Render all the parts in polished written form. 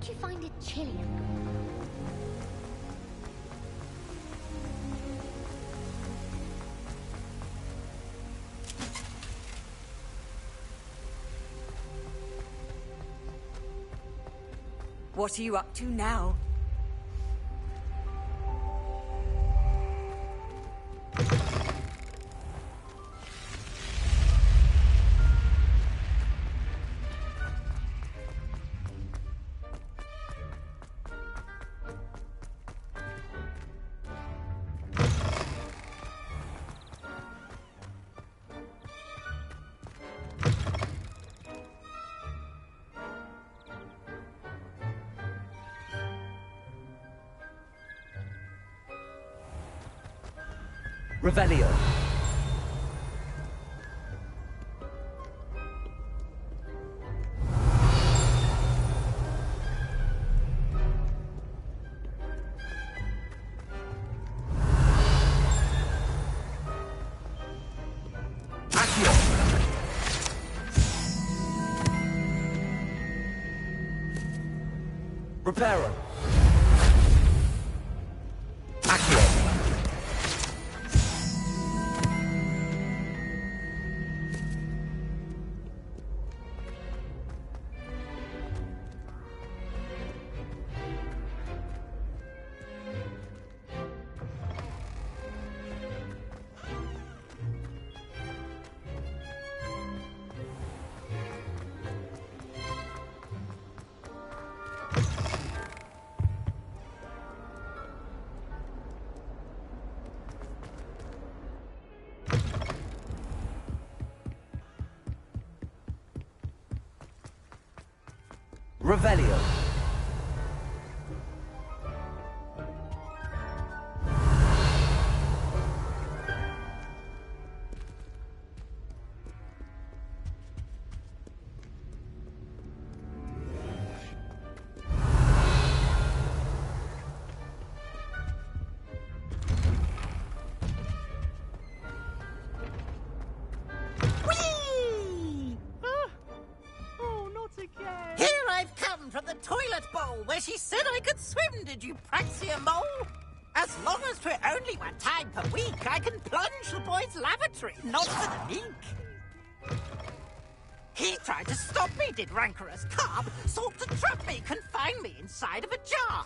Don't you find it chilly? What are you up to now? Revelio. Accio. Reparo. Accio. Revelio. From the toilet bowl where she said I could swim, did you praxia mole? As long as 'twere only one time per week, I can plunge the boy's lavatory, not for the meek. He tried to stop me, did rancorous carp, sought to trap me, confine me inside of a jar.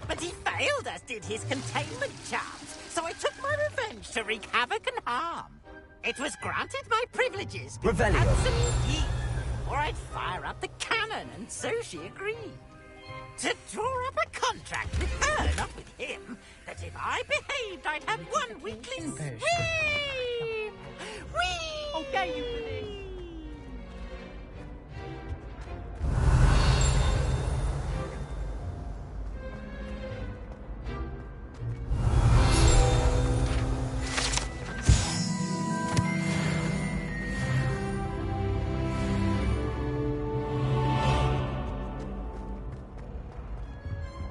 But he failed, as did his containment charms, so I took my revenge to wreak havoc and harm. It was granted my privileges, Revelio. handsome or I'd fire up the cannon, and so she agreed. To draw up a contract with her, not with him, that if I behaved, I'd have one weakling swim! Whee! Okay, you finish.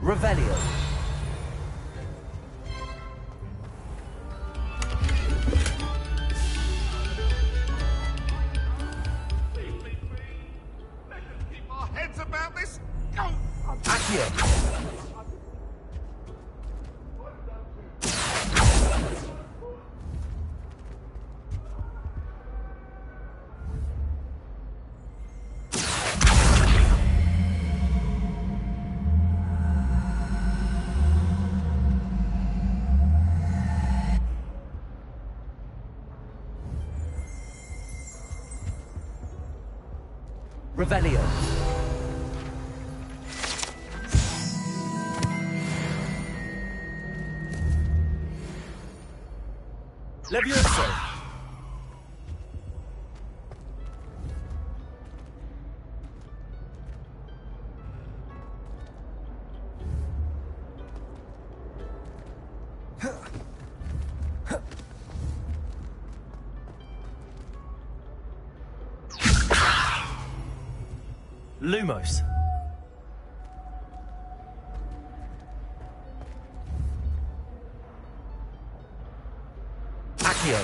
Revelio. Let us keep our heads about this. Accio. Revelio. Levioso. Lumos. Accio.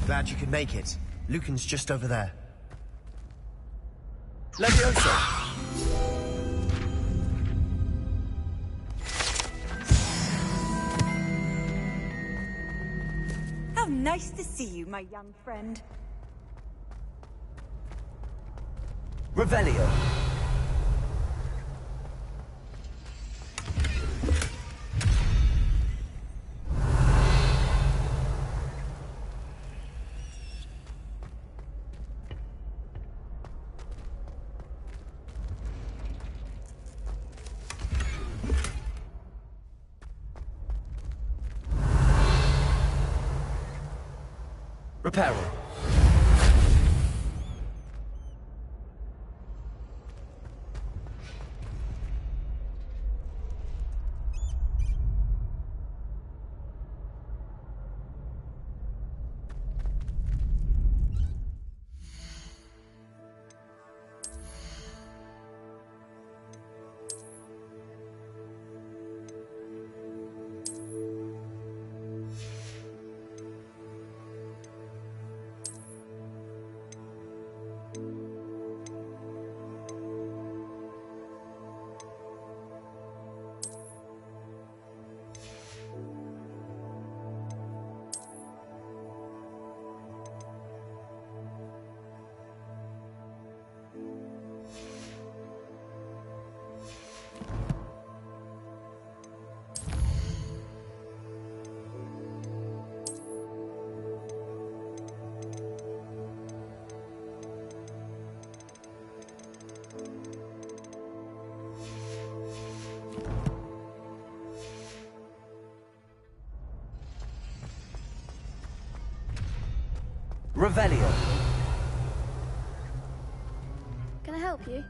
Glad you could make it. Lucan's just over there. Levioso! How nice to see you, my young friend. Revelio. Reparo. Revelio. Can I help you?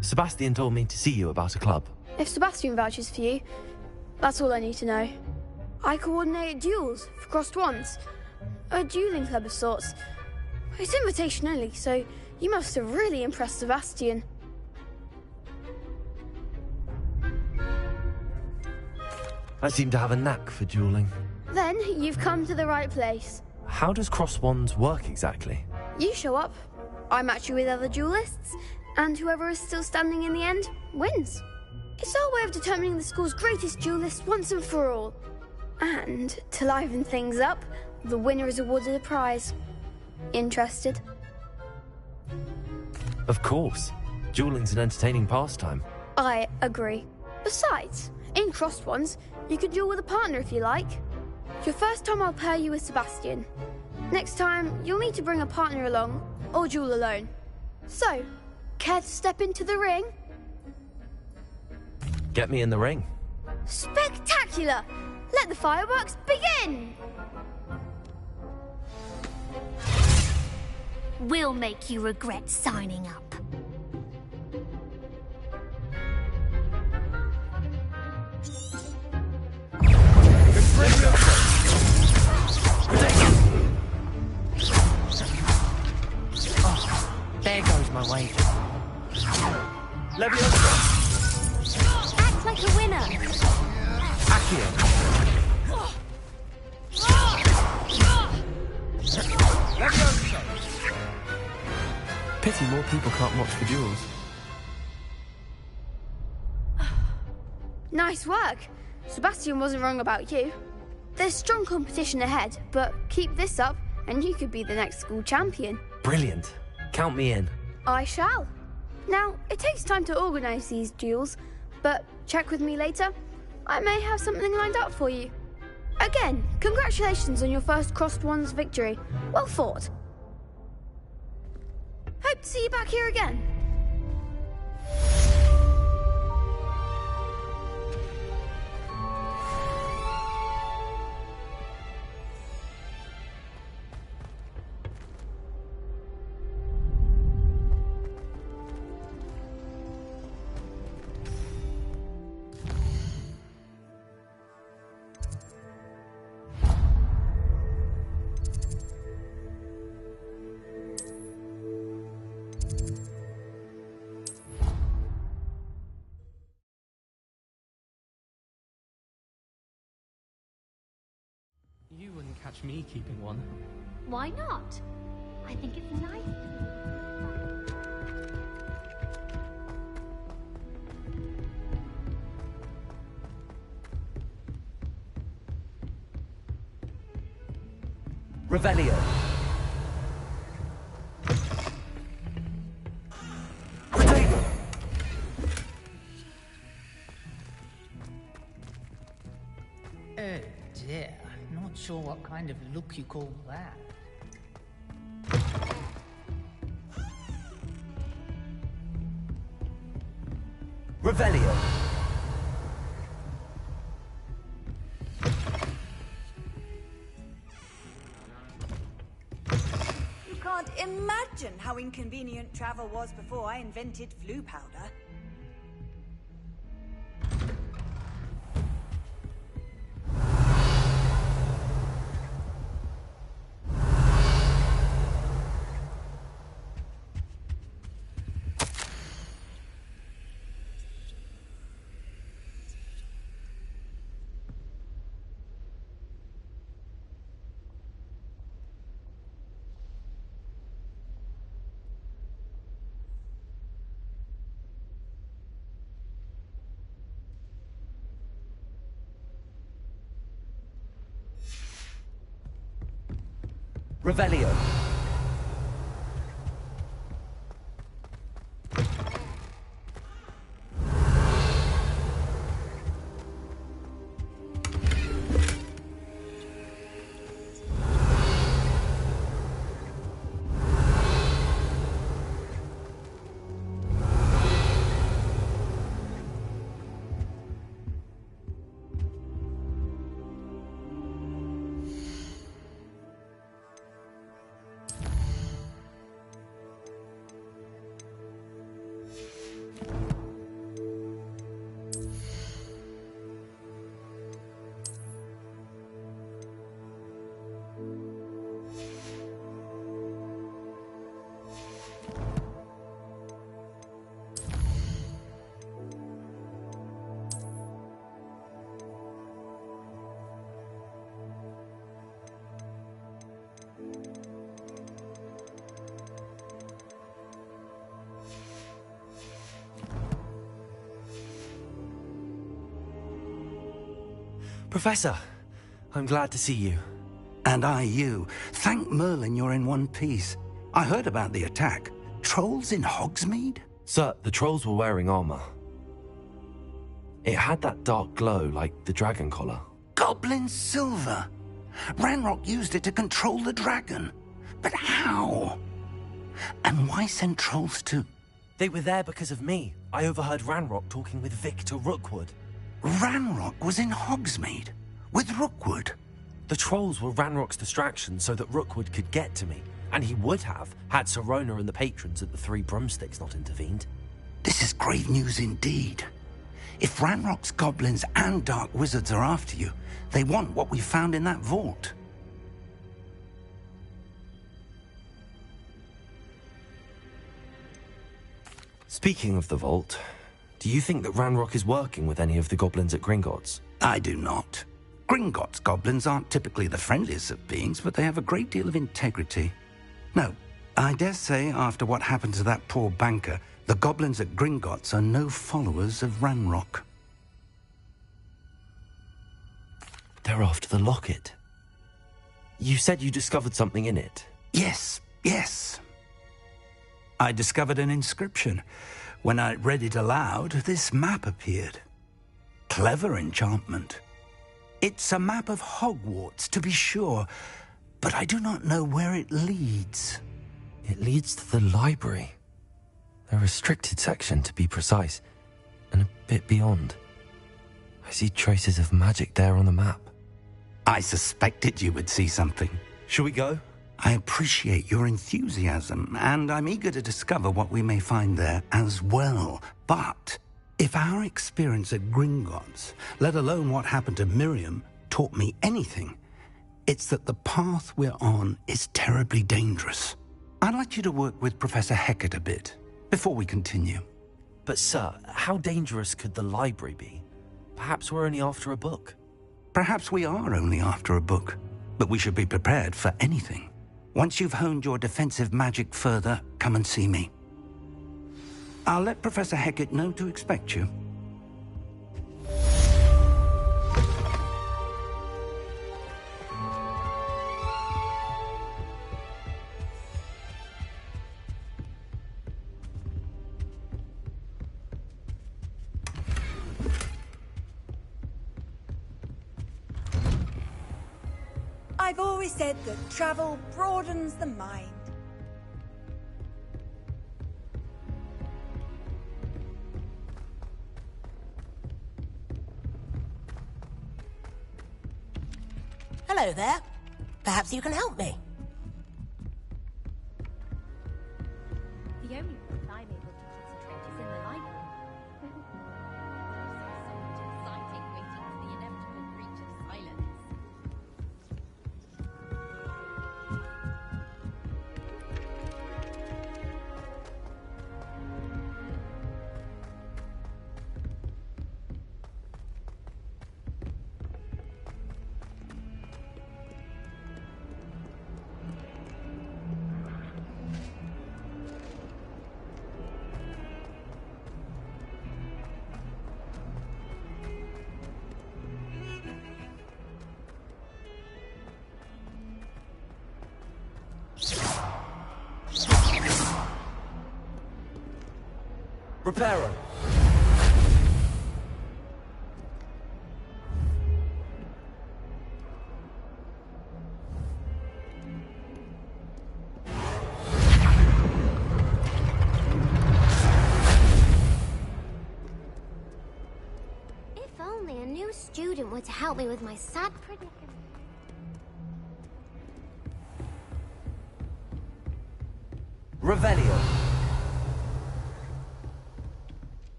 Sebastian told me to see you about a club. If Sebastian vouches for you, that's all I need to know. I coordinate duels for crossed wands. A dueling club of sorts. It's invitation only, so you must have really impressed Sebastian. I seem to have a knack for dueling. Then you've come to the right place. How does cross wands work exactly? You show up, I match you with other duelists, and whoever is still standing in the end wins. It's our way of determining the school's greatest duelist once and for all. And to liven things up, the winner is awarded a prize. Interested? Of course. Dueling's an entertaining pastime. I agree. Besides, in crossed ones, you can duel with a partner if you like. Your first time I'll pair you with Sebastian. Next time, you'll need to bring a partner along, or duel alone. So, care to step into the ring? Get me in the ring. Spectacular! Let the fireworks begin! We'll make you regret signing up. There goes my wager. Levioso. Act like a winner. Accio. Levioso. Pity more people can't watch the duels. Nice work. Sebastian wasn't wrong about you. There's strong competition ahead, but keep this up and you could be the next school champion. Brilliant. Count me in. I shall. Now, it takes time to organise these duels, but check with me later. I may have something lined up for you. Again, congratulations on your first crossed wands victory. Well fought. Hope to see you back here again. catch me keeping one. Why not? I think it's nice to Revelio. Potato. Oh dear, not sure what kind of look you call that. Revelio. You can't imagine how inconvenient travel was before I invented flu powder. Revelio. Professor, I'm glad to see you. And I you. Thank Merlin you're in one piece. I heard about the attack. Trolls in Hogsmeade? Sir, the trolls were wearing armor. It had that dark glow like the dragon collar. Goblin silver. Ranrock used it to control the dragon. But how? And why send trolls to... They were there because of me. I overheard Ranrock talking with Victor Rookwood. Ranrock was in Hogsmeade? With Rookwood? The trolls were Ranrock's distraction so that Rookwood could get to me. And he would have, had Sirona and the patrons at the Three Broomsticks not intervened. This is grave news indeed. If Ranrock's goblins and dark wizards are after you, they want what we found in that vault. Speaking of the vault, do you think that Ranrock is working with any of the goblins at Gringotts? I do not. Gringotts goblins aren't typically the friendliest of beings, but they have a great deal of integrity. No, I dare say after what happened to that poor banker, the goblins at Gringotts are no followers of Ranrock. They're after the locket. You said you discovered something in it. Yes. I discovered an inscription. When I read it aloud, this map appeared. Clever enchantment. It's a map of Hogwarts, to be sure, but I do not know where it leads. It leads to the library. A restricted section, to be precise, and a bit beyond. I see traces of magic there on the map. I suspected you would see something. Shall we go? I appreciate your enthusiasm, and I'm eager to discover what we may find there as well. But if our experience at Gringotts, let alone what happened to Miriam, taught me anything, it's that the path we're on is terribly dangerous. I'd like you to work with Professor Hecat a bit, before we continue. But sir, how dangerous could the library be? Perhaps we're only after a book. Perhaps we are only after a book. but we should be prepared for anything. Once you've honed your defensive magic further, come and see me. I'll let Professor Hecat know to expect you. I've always said that travel broadens the mind. Hello there. Perhaps you can help me. The only place I'm able to concentrate is in the library. So much exciting waiting for the inevitable breach of silence. Reparo. If only a new student were to help me with my sad predicament. Revelio.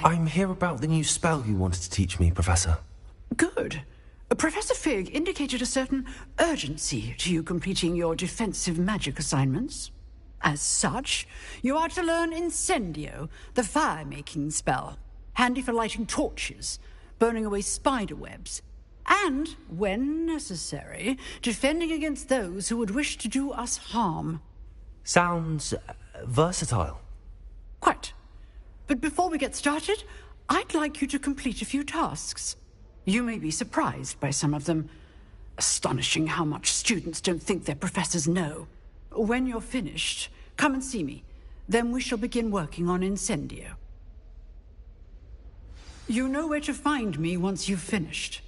I'm here about the new spell you wanted to teach me, Professor. Good. Professor Fig indicated a certain urgency to you completing your defensive magic assignments. As such, you are to learn Incendio, the fire-making spell, handy for lighting torches, burning away spider webs, and, when necessary, defending against those who would wish to do us harm. Sounds versatile. Quite. But before we get started, I'd like you to complete a few tasks. You may be surprised by some of them. Astonishing how much students don't think their professors know. When you're finished, come and see me. Then we shall begin working on Incendio. You know where to find me once you've finished.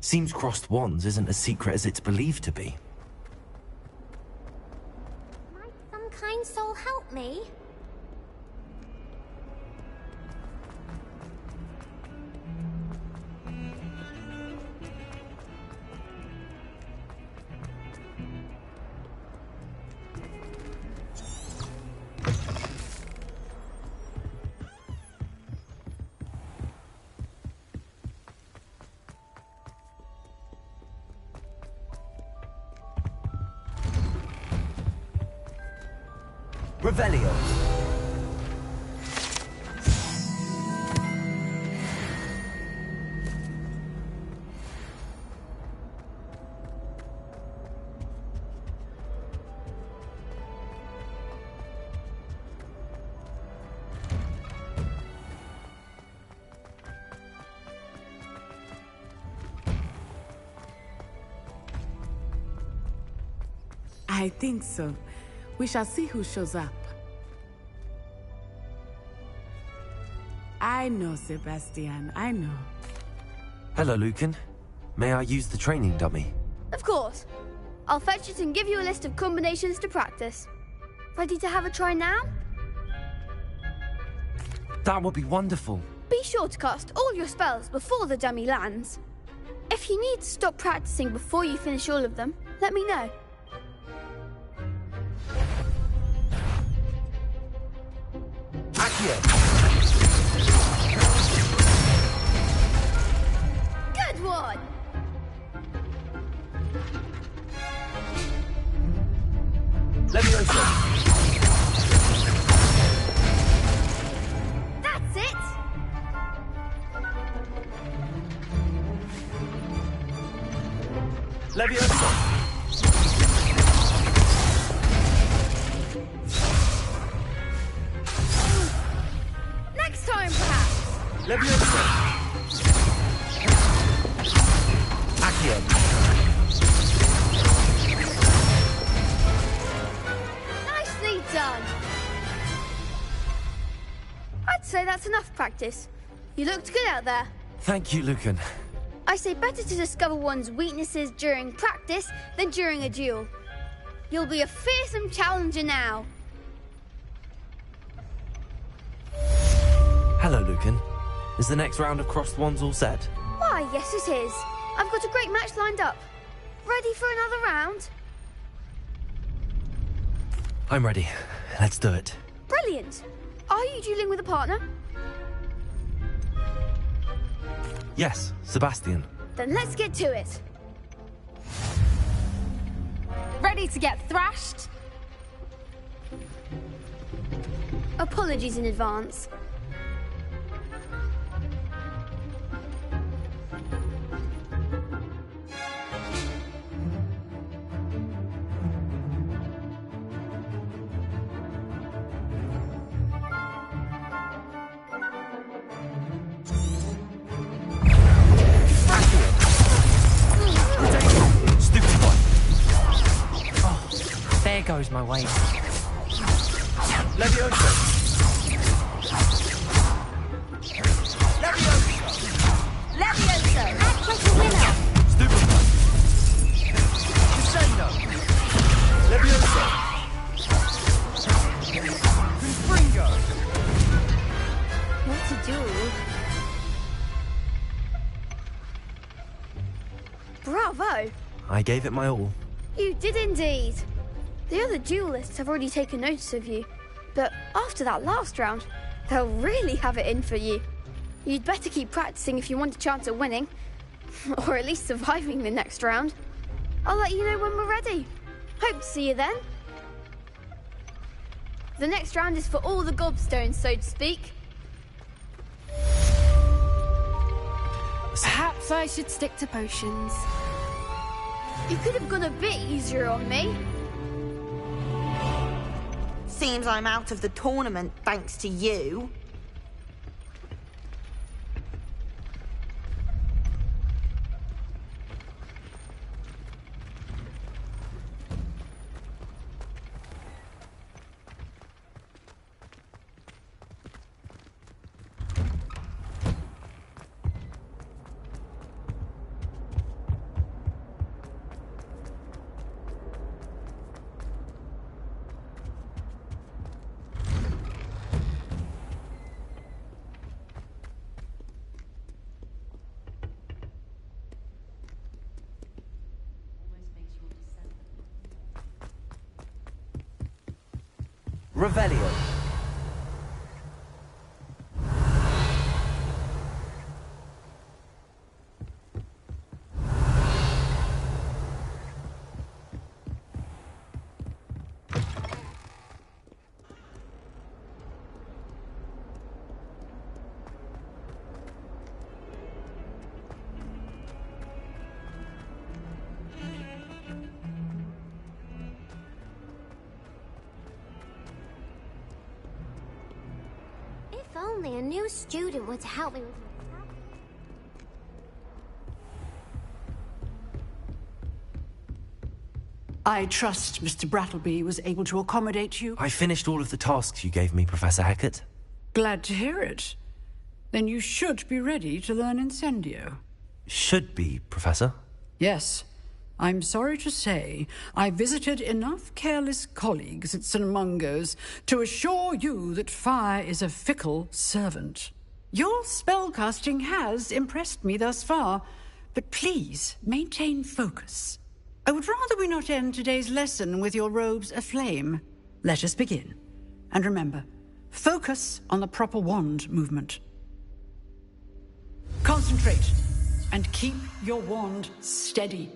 Seems crossed wands isn't as secret as it's believed to be. Might some kind soul help me? Revelio. I think so. We shall see who shows up. I know, Sebastian, I know. Hello, Lucan. May I use the training dummy? Of course. I'll fetch it and give you a list of combinations to practice. Ready to have a try now? That would be wonderful. Be sure to cast all your spells before the dummy lands. If you need to stop practicing before you finish all of them, let me know. Accio! Good one! Leviosa! That's it! Leviosa! Next time, perhaps! Leviosa! Accio! Nicely done! I'd say that's enough practice. You looked good out there. Thank you, Lucan. I say better to discover one's weaknesses during practice than during a duel. You'll be a fearsome challenger now. Hello, Lucan. Is the next round of crossed wands all set? Why, yes it is. I've got a great match lined up. Ready for another round? I'm ready. Let's do it. Brilliant. Are you dueling with a partner? Yes, Sebastian. Then let's get to it. Ready to get thrashed? Apologies in advance. There goes my weight. Leviosa! Leviosa! Act like a winner! Stupefy! Crescendo! Leviosa! Confringo! What to do? Bravo! I gave it my all. You did indeed. The other duelists have already taken notice of you, but after that last round, they'll really have it in for you. You'd better keep practicing if you want a chance at winning, or at least surviving the next round. I'll let you know when we're ready. Hope to see you then. The next round is for all the gobstones, so to speak. Perhaps I should stick to potions. You could have gone a bit easier on me. Seems I'm out of the tournament thanks to you. Revelio. If only a new student were to help me with my stuff. I trust Mr. Brattleby was able to accommodate you. I finished all of the tasks you gave me, Professor Hecat. Glad to hear it. then you should be ready to learn Incendio. Should be, Professor. Yes. I'm sorry to say I visited enough careless colleagues at St. Mungo's to assure you that fire is a fickle servant. Your spellcasting has impressed me thus far, but please maintain focus. I would rather we not end today's lesson with your robes aflame. Let us begin. And remember, focus on the proper wand movement. Concentrate and keep your wand steady.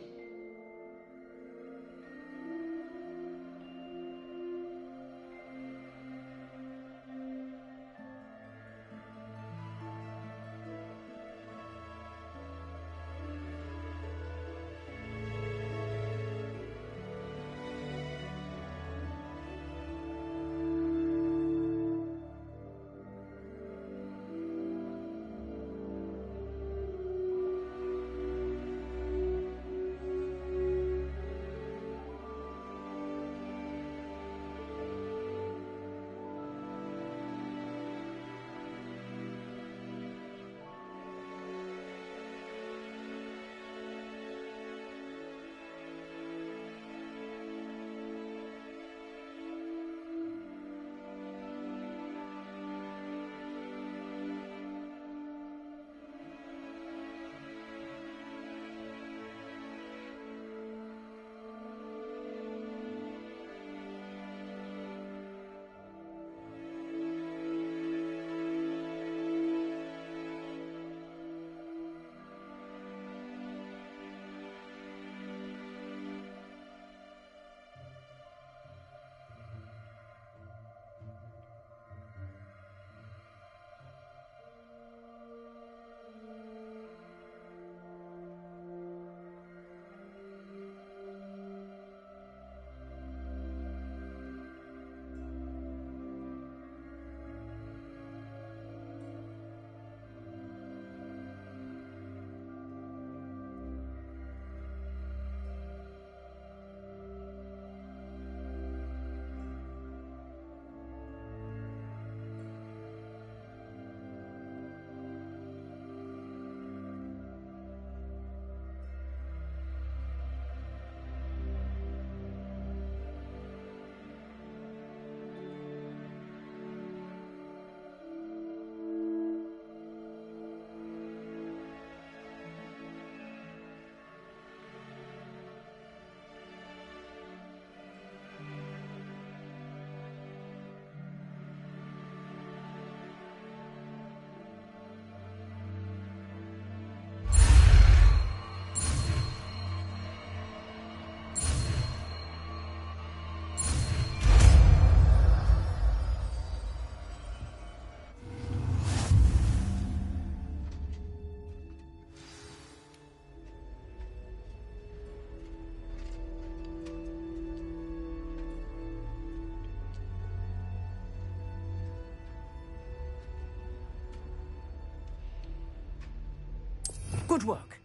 Good work.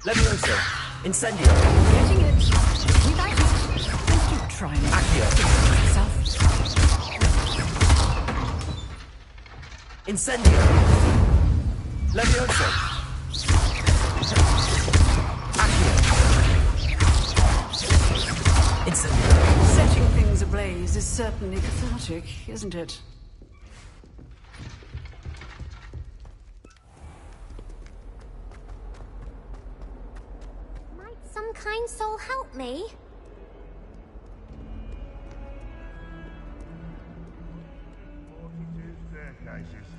Levioso! Incendio! Getting it. We like it. Don't you try and Accio! yourself. Incendio! Levioso! Accio! Incendio! Setting things ablaze is certainly cathartic, isn't it? Might some kind soul help me? Staircases.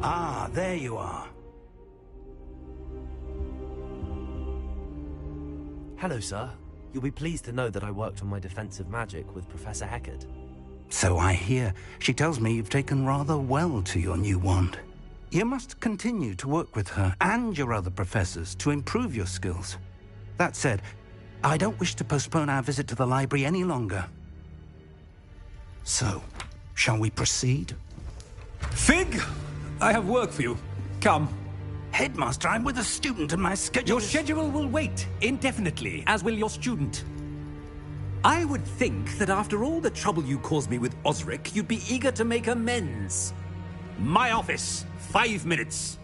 Ah, there you are. Hello, sir. You'll be pleased to know that I worked on my defensive magic with Professor Heckard. So I hear. She tells me you've taken rather well to your new wand. You must continue to work with her and your other professors to improve your skills. That said, I don't wish to postpone our visit to the library any longer. So, shall we proceed? Fig! I have work for you. Come. Headmaster, I'm with a student and my schedule Your schedule will wait indefinitely, as will your student. I would think that after all the trouble you caused me with Osric, you'd be eager to make amends. My office, 5 minutes.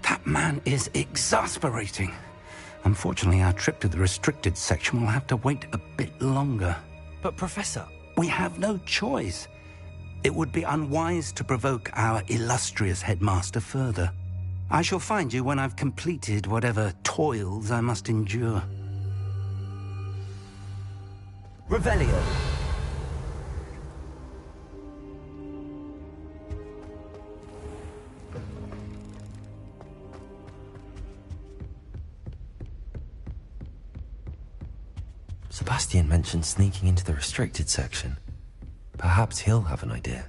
That man is exasperating. Unfortunately, our trip to the restricted section will have to wait a bit longer. But, Professor... We have no choice. It would be unwise to provoke our illustrious headmaster further. I shall find you when I've completed whatever toils I must endure. Revelio. Sebastian mentioned sneaking into the restricted section. Perhaps he'll have an idea.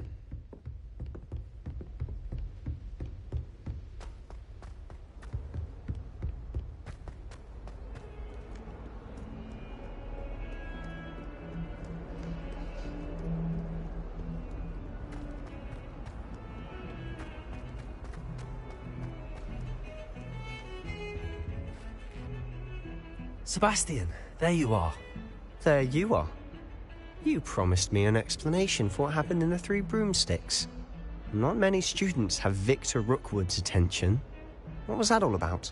Sebastian, there you are. There you are. You promised me an explanation for what happened in the Three Broomsticks. Not many students have Victor Rookwood's attention. What was that all about?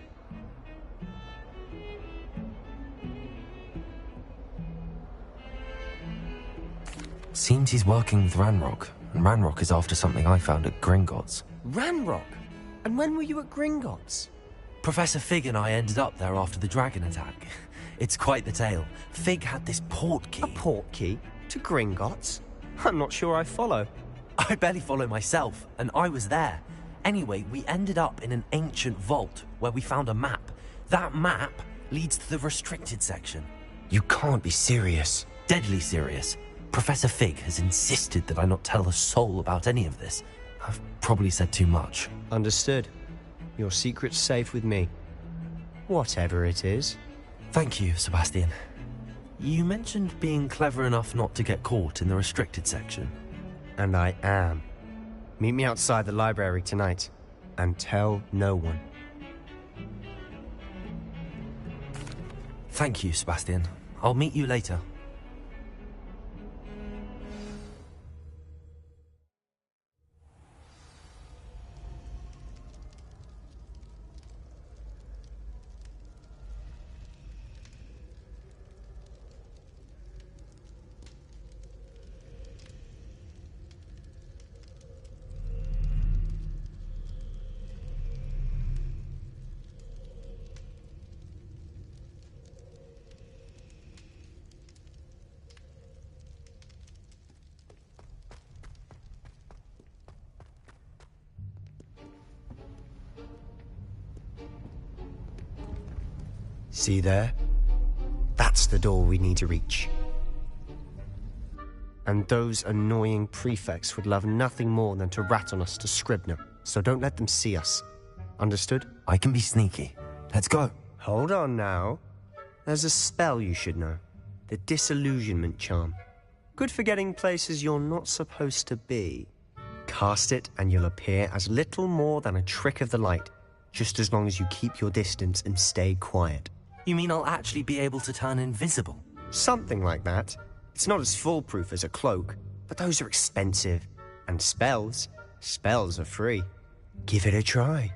Seems he's working with Ranrock, and Ranrock is after something I found at Gringotts. Ranrock? And when were you at Gringotts? Professor Fig and I ended up there after the dragon attack. It's quite the tale. Fig had this port key. A port key? To Gringotts? I'm not sure I follow. I barely follow myself, and I was there. Anyway, we ended up in an ancient vault where we found a map. That map leads to the restricted section. You can't be serious. Deadly serious. Professor Fig has insisted that I not tell a soul about any of this. I've probably said too much. Understood. Your secret's safe with me. Whatever it is. Thank you, Sebastian. You mentioned being clever enough not to get caught in the restricted section. And I am. Meet me outside the library tonight, and tell no one. Thank you, Sebastian. I'll meet you later. See there? That's the door we need to reach. And those annoying prefects would love nothing more than to rat on us to Scribner, so don't let them see us. Understood? I can be sneaky. Let's go. Hold on now. There's a spell you should know. The Disillusionment Charm. Good for getting places you're not supposed to be. Cast it and you'll appear as little more than a trick of the light, just as long as you keep your distance and stay quiet. You mean I'll actually be able to turn invisible? Something like that. It's not as foolproof as a cloak, but those are expensive. And spells are free. Give it a try.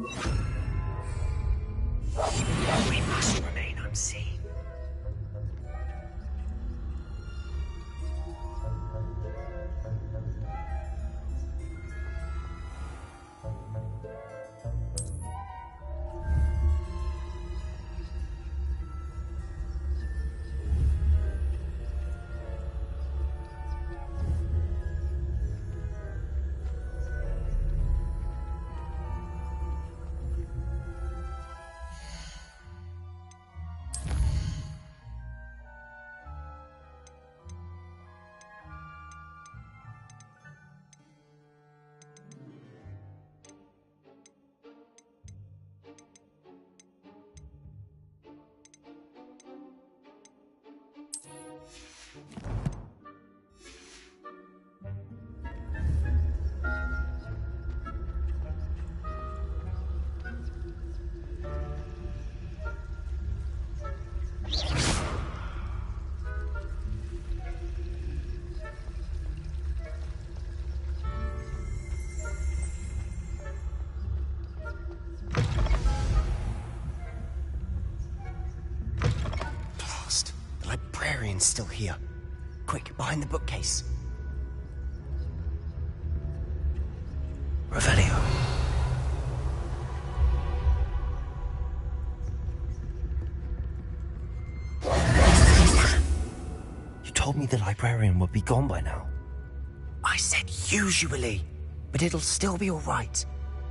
We must remain unseen. Librarian's still here. Quick, behind the bookcase. Revelio. You told me the librarian would be gone by now. I said usually, but it'll still be all right.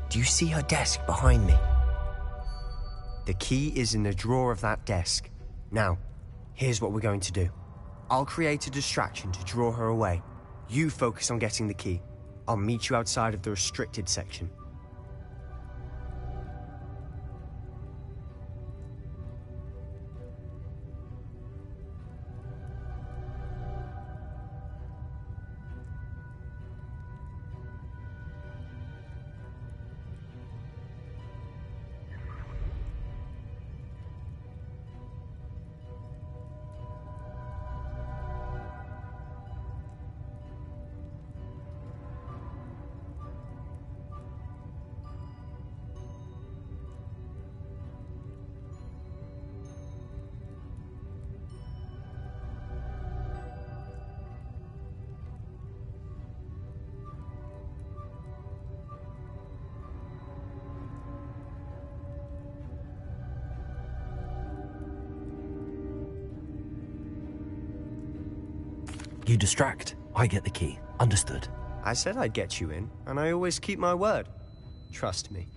Do you see her desk behind me? The key is in the drawer of that desk. Now, here's what we're going to do. I'll create a distraction to draw her away. You focus on getting the key. I'll meet you outside of the restricted section. You distract, I get the key. Understood. I said I'd get you in, and I always keep my word. Trust me.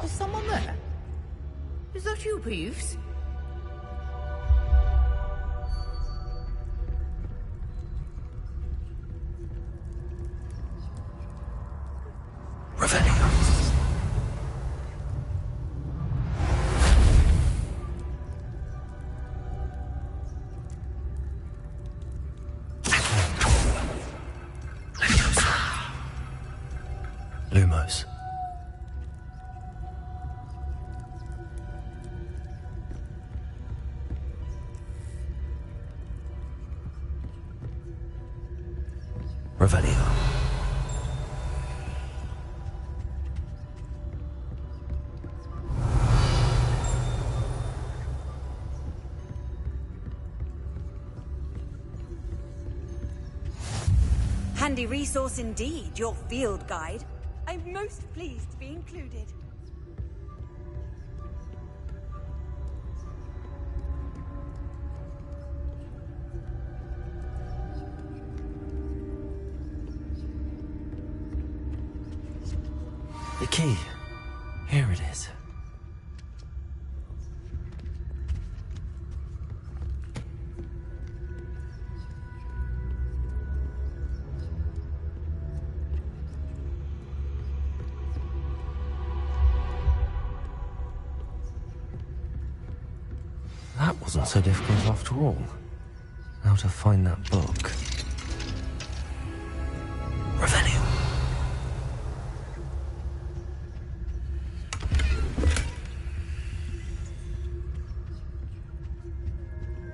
Is someone there? Is that you, Peeves? Lumos. Revelio. Handy resource indeed, your field guide. I'm most pleased to be included. The key. Here it is. That wasn't so difficult after all. Now to find that book.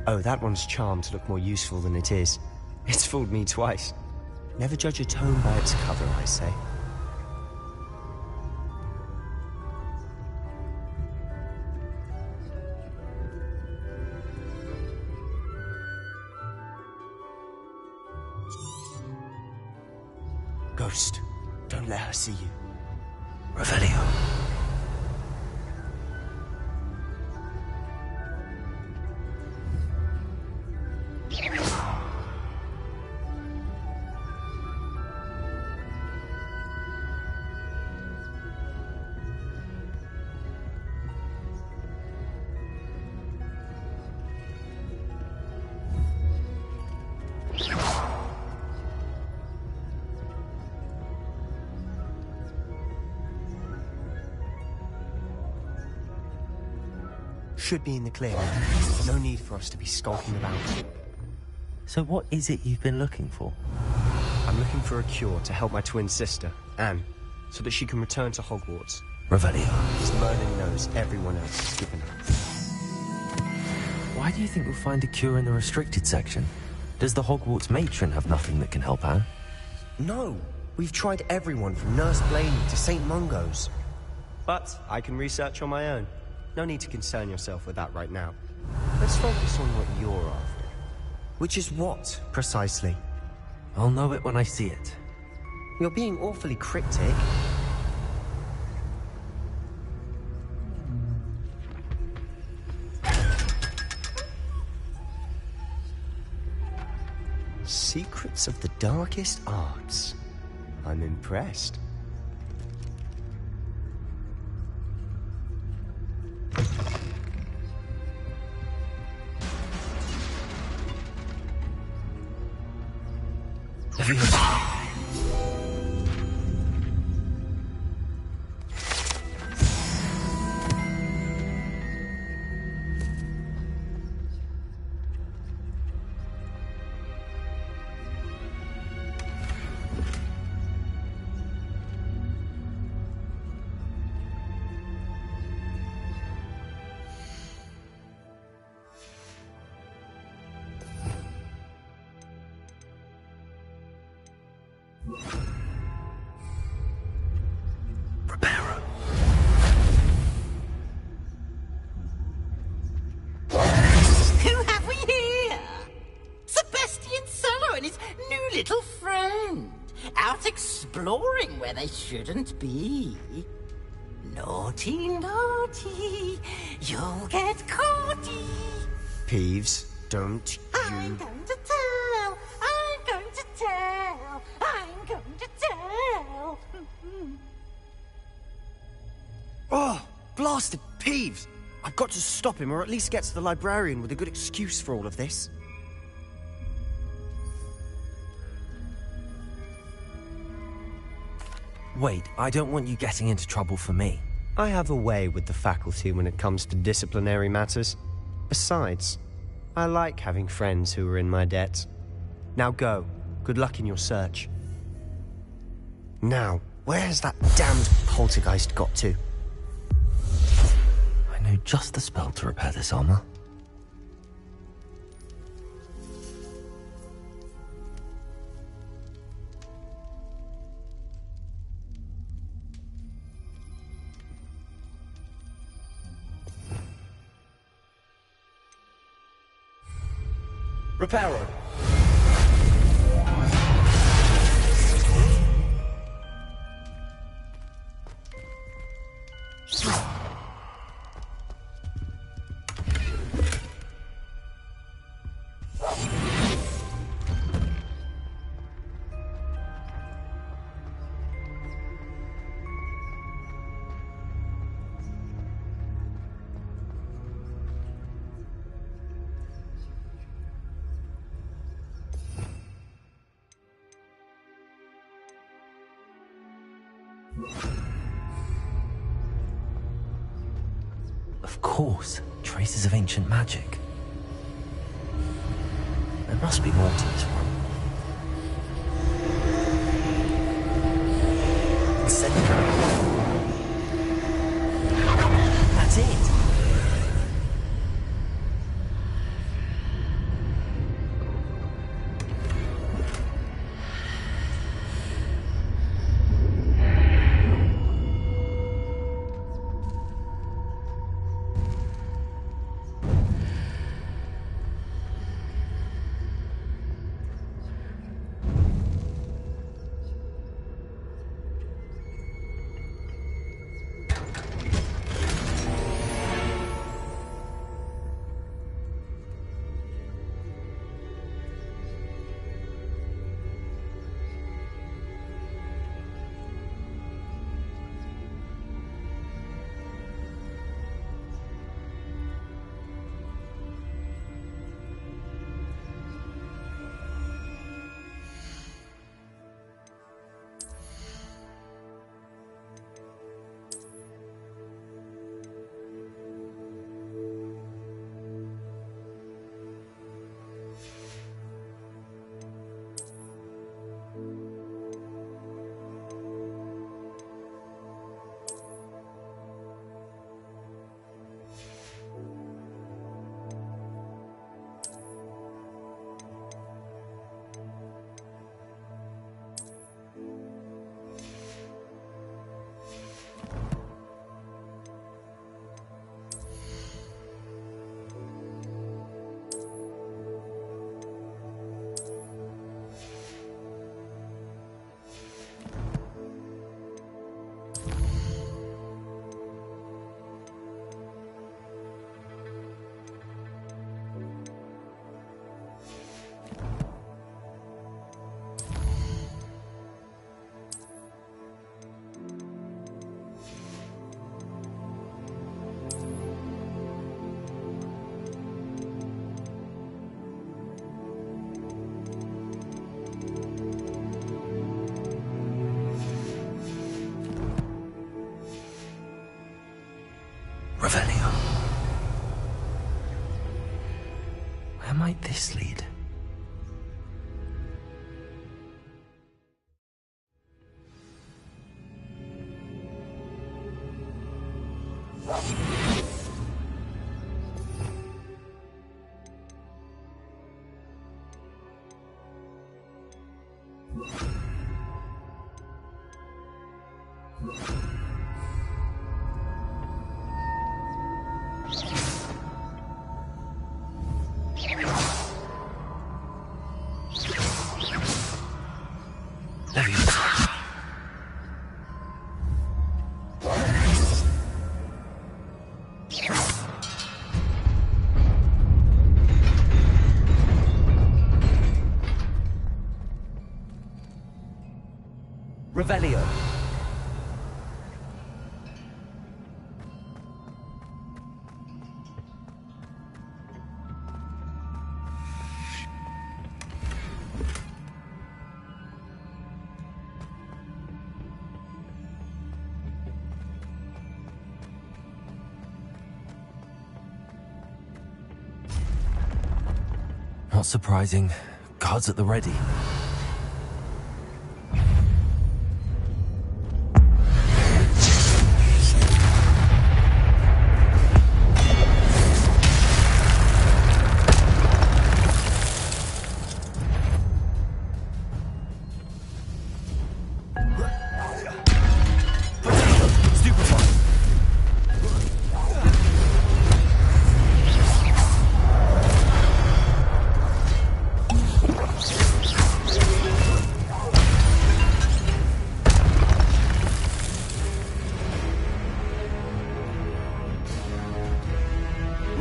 Oh, that one's charmed to look more useful than it is. It's fooled me twice. Never judge a tome by its cover, I say. Ghost, don't let her see you. Revelio. Should be in the clear. No need for us to be skulking about. So what is it you've been looking for? I'm looking for a cure to help my twin sister, Anne, so that she can return to Hogwarts. Revelio. As Merlin knows everyone else is given her. Why do you think we'll find a cure in the restricted section? Does the Hogwarts matron have nothing that can help Anne? No! We've tried everyone from Nurse Blaney to St. Mungo's. But I can research on my own. No need to concern yourself with that right now. Let's focus on what you're after. Which is what, precisely? I'll know it when I see it. You're being awfully cryptic. Secrets of the darkest arts. I'm impressed. Who have we here? Sebastian Solo and his new little friend. Out exploring where they shouldn't be. Naughty, naughty, you'll get caughty. Peeves, don't I'm going to tell, I'm going to tell, I'm going to tell. Oh, blasted Peeves! I've got to stop him, or at least get to the librarian with a good excuse for all of this. Wait, I don't want you getting into trouble for me. I have a way with the faculty when it comes to disciplinary matters. Besides, I like having friends who are in my debt. Now go. Good luck in your search. Now, where has that damned poltergeist got to? I know just the spell to repair this armor. Reparo. Of course, traces of ancient magic. There must be more to this one. Incendiary. That's it. Revelio. Where might this lead? Revelio. Not surprising. Guards at the ready.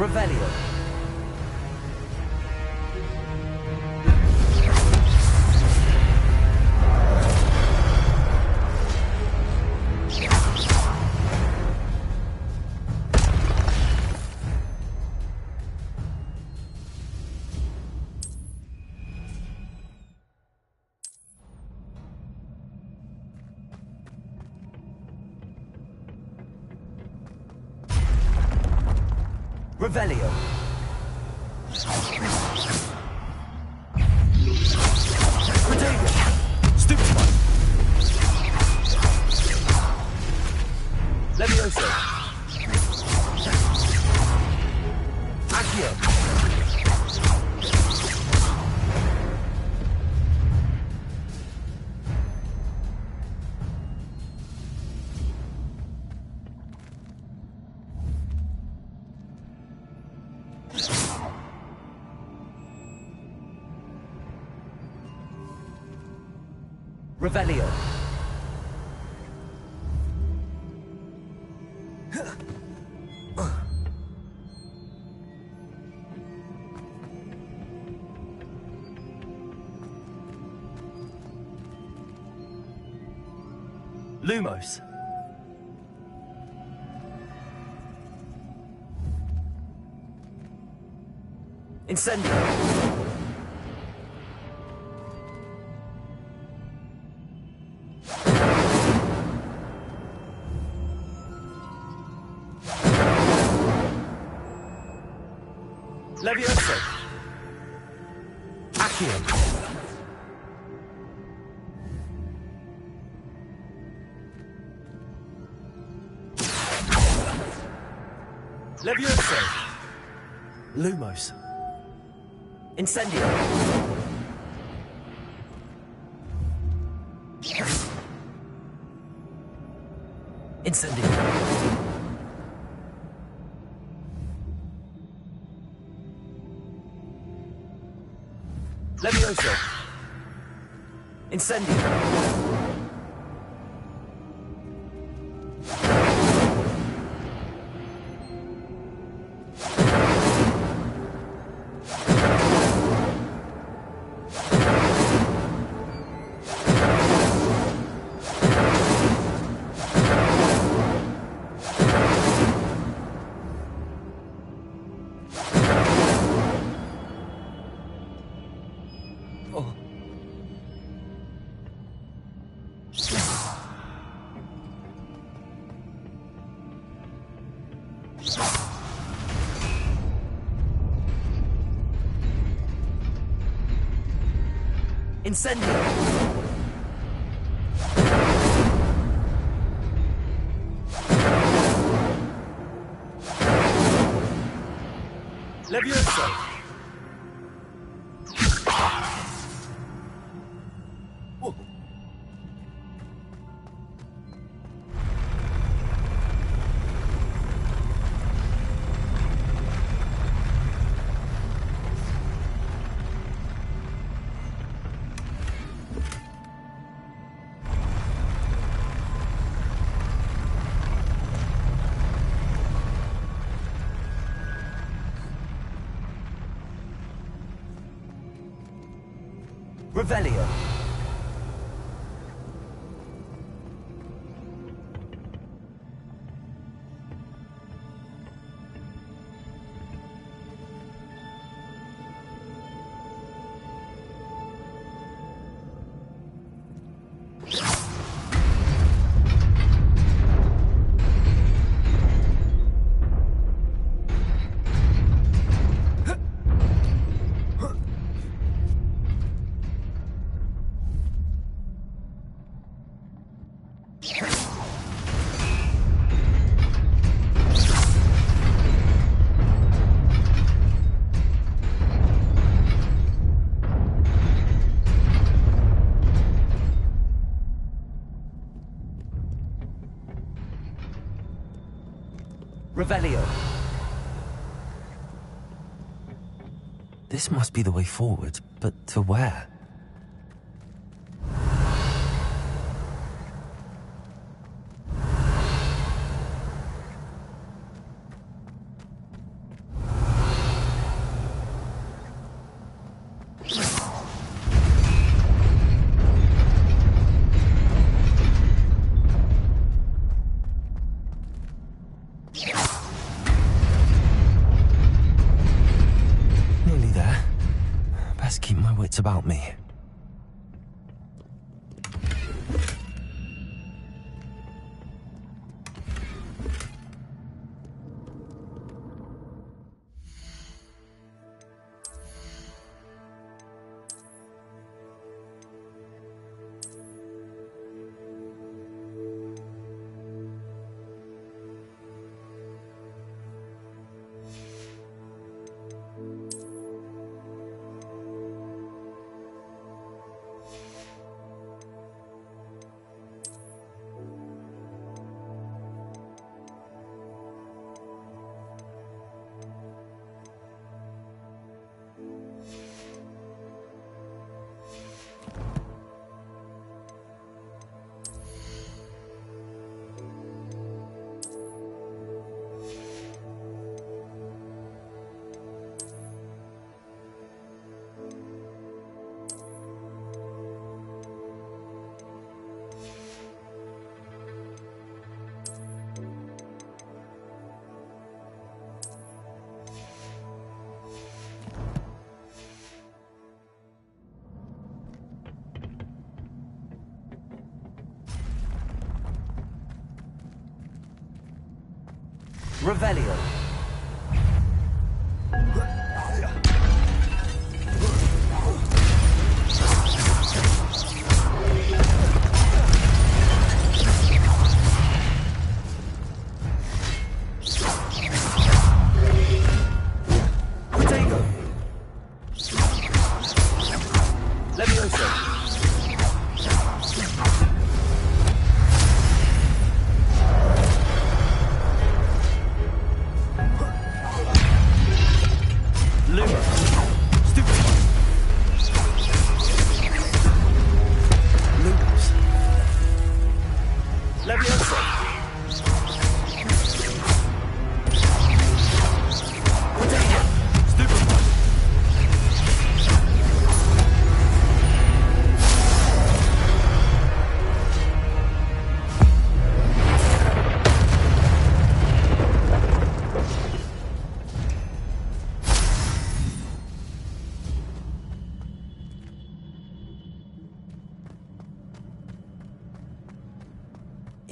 Revelio. Revelio. Stupefy. Levioso. Accio. Revelio. Lumos. Incendio. Levioso. Accio. Levioso. Lumos. Incendio. Incendio. Levioso. Incendio. Incendio! Levioso! Revelio. Revelio. This must be the way forward, but to where? About me. Revelio.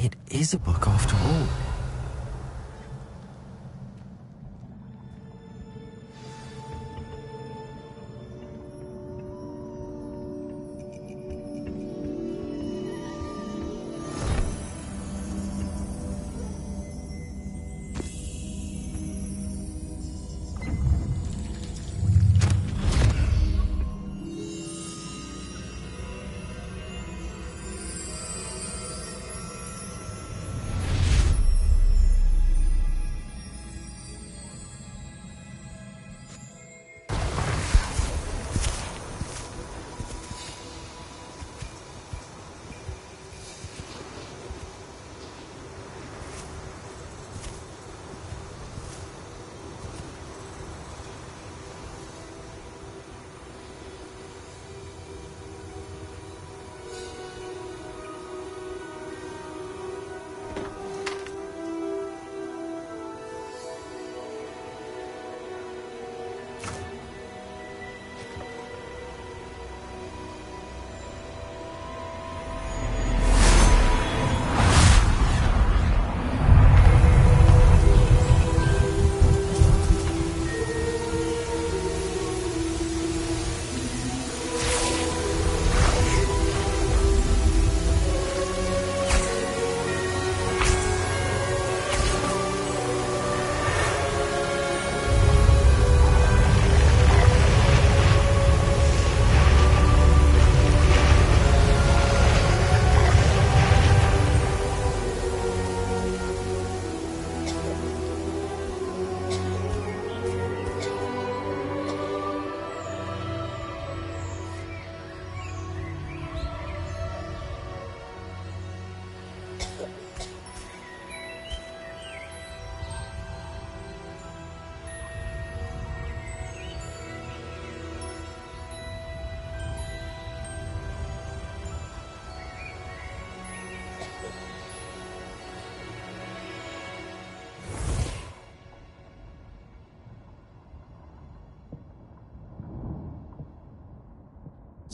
It is a book after all.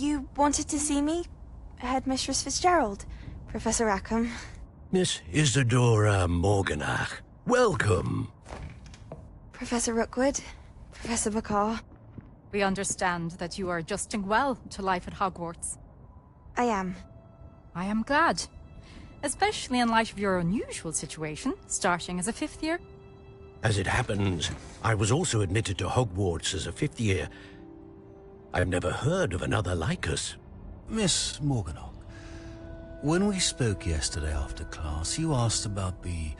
You wanted to see me? Headmistress Fitzgerald, Professor Rackham. Miss Isadora Morganach, welcome. Professor Rookwood, Professor Bakar. We understand that you are adjusting well to life at Hogwarts. I am. I am glad. Especially in light of your unusual situation, starting as a 5th year. As it happens, I was also admitted to Hogwarts as a 5th year. I've never heard of another like us. Miss Morganach, when we spoke yesterday after class, you asked about the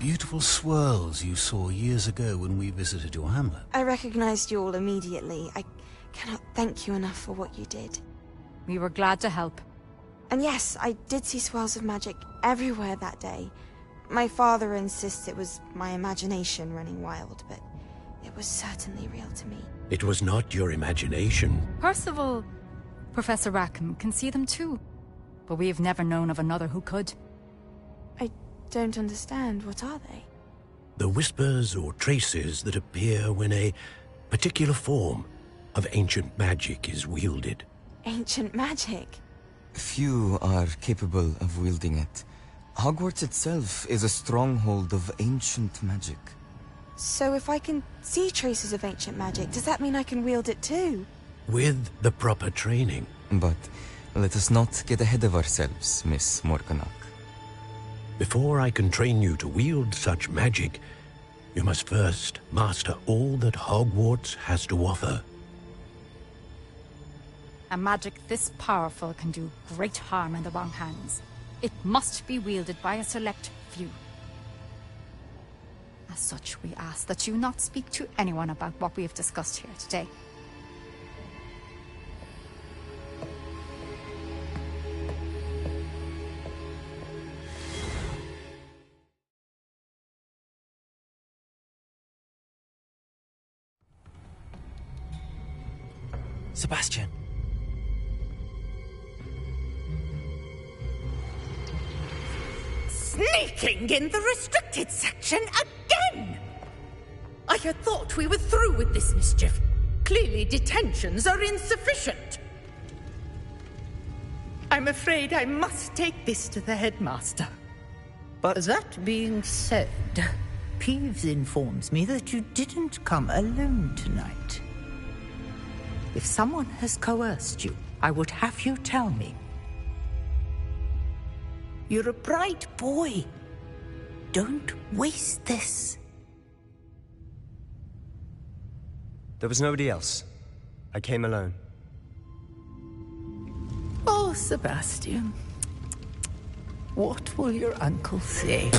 beautiful swirls you saw years ago when we visited your hamlet. I recognized you all immediately. I cannot thank you enough for what you did. We were glad to help. And yes, I did see swirls of magic everywhere that day. My father insists it was my imagination running wild, but it was certainly real to me. It was not your imagination. Percival, Professor Rackham can see them too. But we have never known of another who could. I don't understand. What are they? The whispers or traces that appear when a particular form of ancient magic is wielded. Ancient magic? Few are capable of wielding it. Hogwarts itself is a stronghold of ancient magic. So if I can see traces of ancient magic, does that mean I can wield it too? With the proper training. But let us not get ahead of ourselves, Miss Morganach. Before I can train you to wield such magic, you must first master all that Hogwarts has to offer. A magic this powerful can do great harm in the wrong hands. It must be wielded by a select few. As such, we ask that you not speak to anyone about what we have discussed here today. Sebastian. Sneaking in the restricted section again! I had thought we were through with this mischief. Clearly detentions are insufficient. I'm afraid I must take this to the headmaster. But that being said, Peeves informs me that you didn't come alone tonight. If someone has coerced you, I would have you tell me. You're a bright boy. Don't waste this. There was nobody else. I came alone. Oh, Sebastian. What will your uncle say?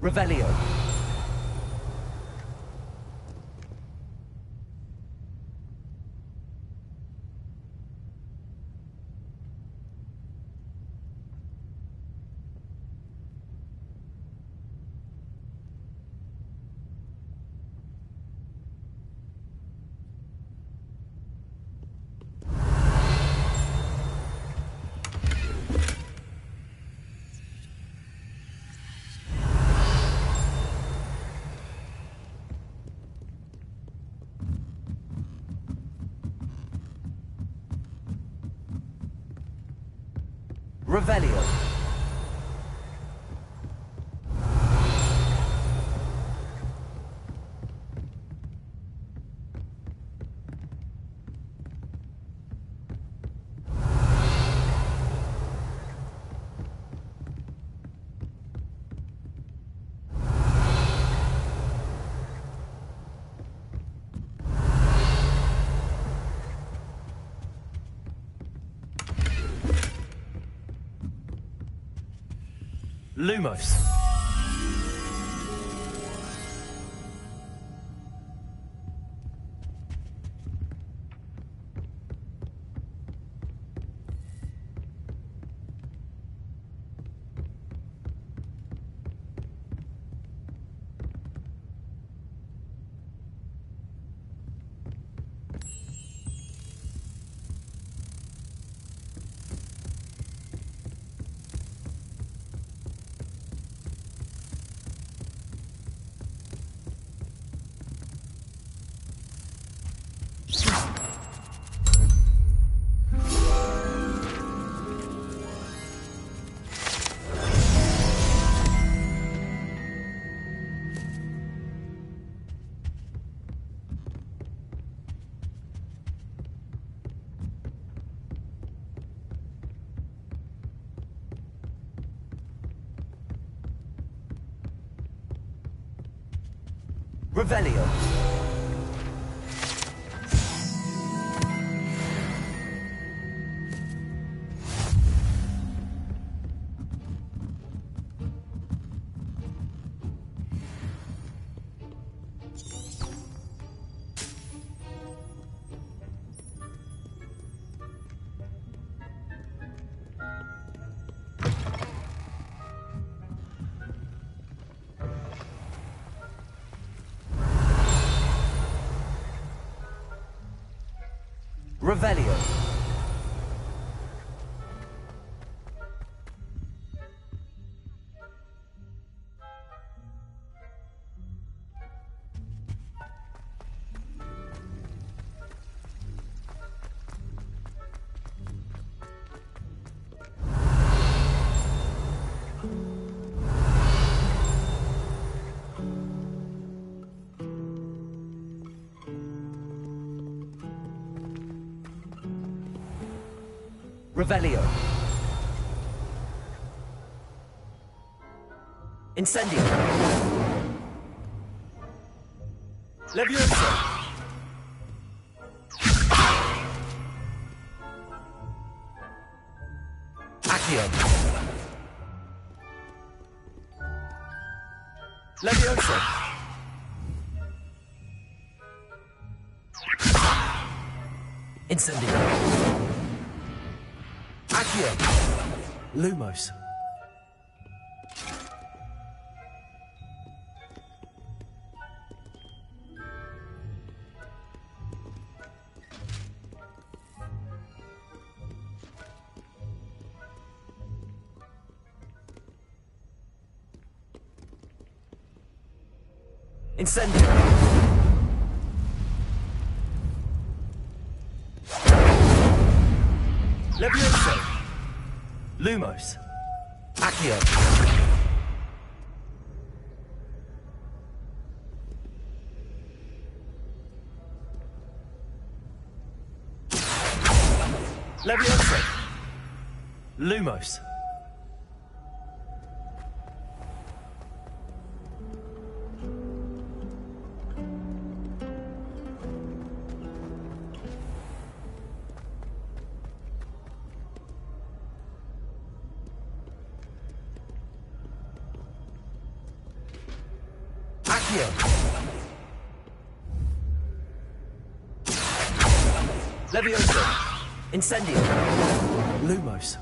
Revelio. Revelio. Lumos. Revelio. Revelio. Revelio. Incendio. Levioso. Accio. Levioso. Incendio. Accio. Lumos. Incendio. Levioso. Lumos. Accio. Levioso. Lumos. Accio. Levioso. Incendio. Lumos.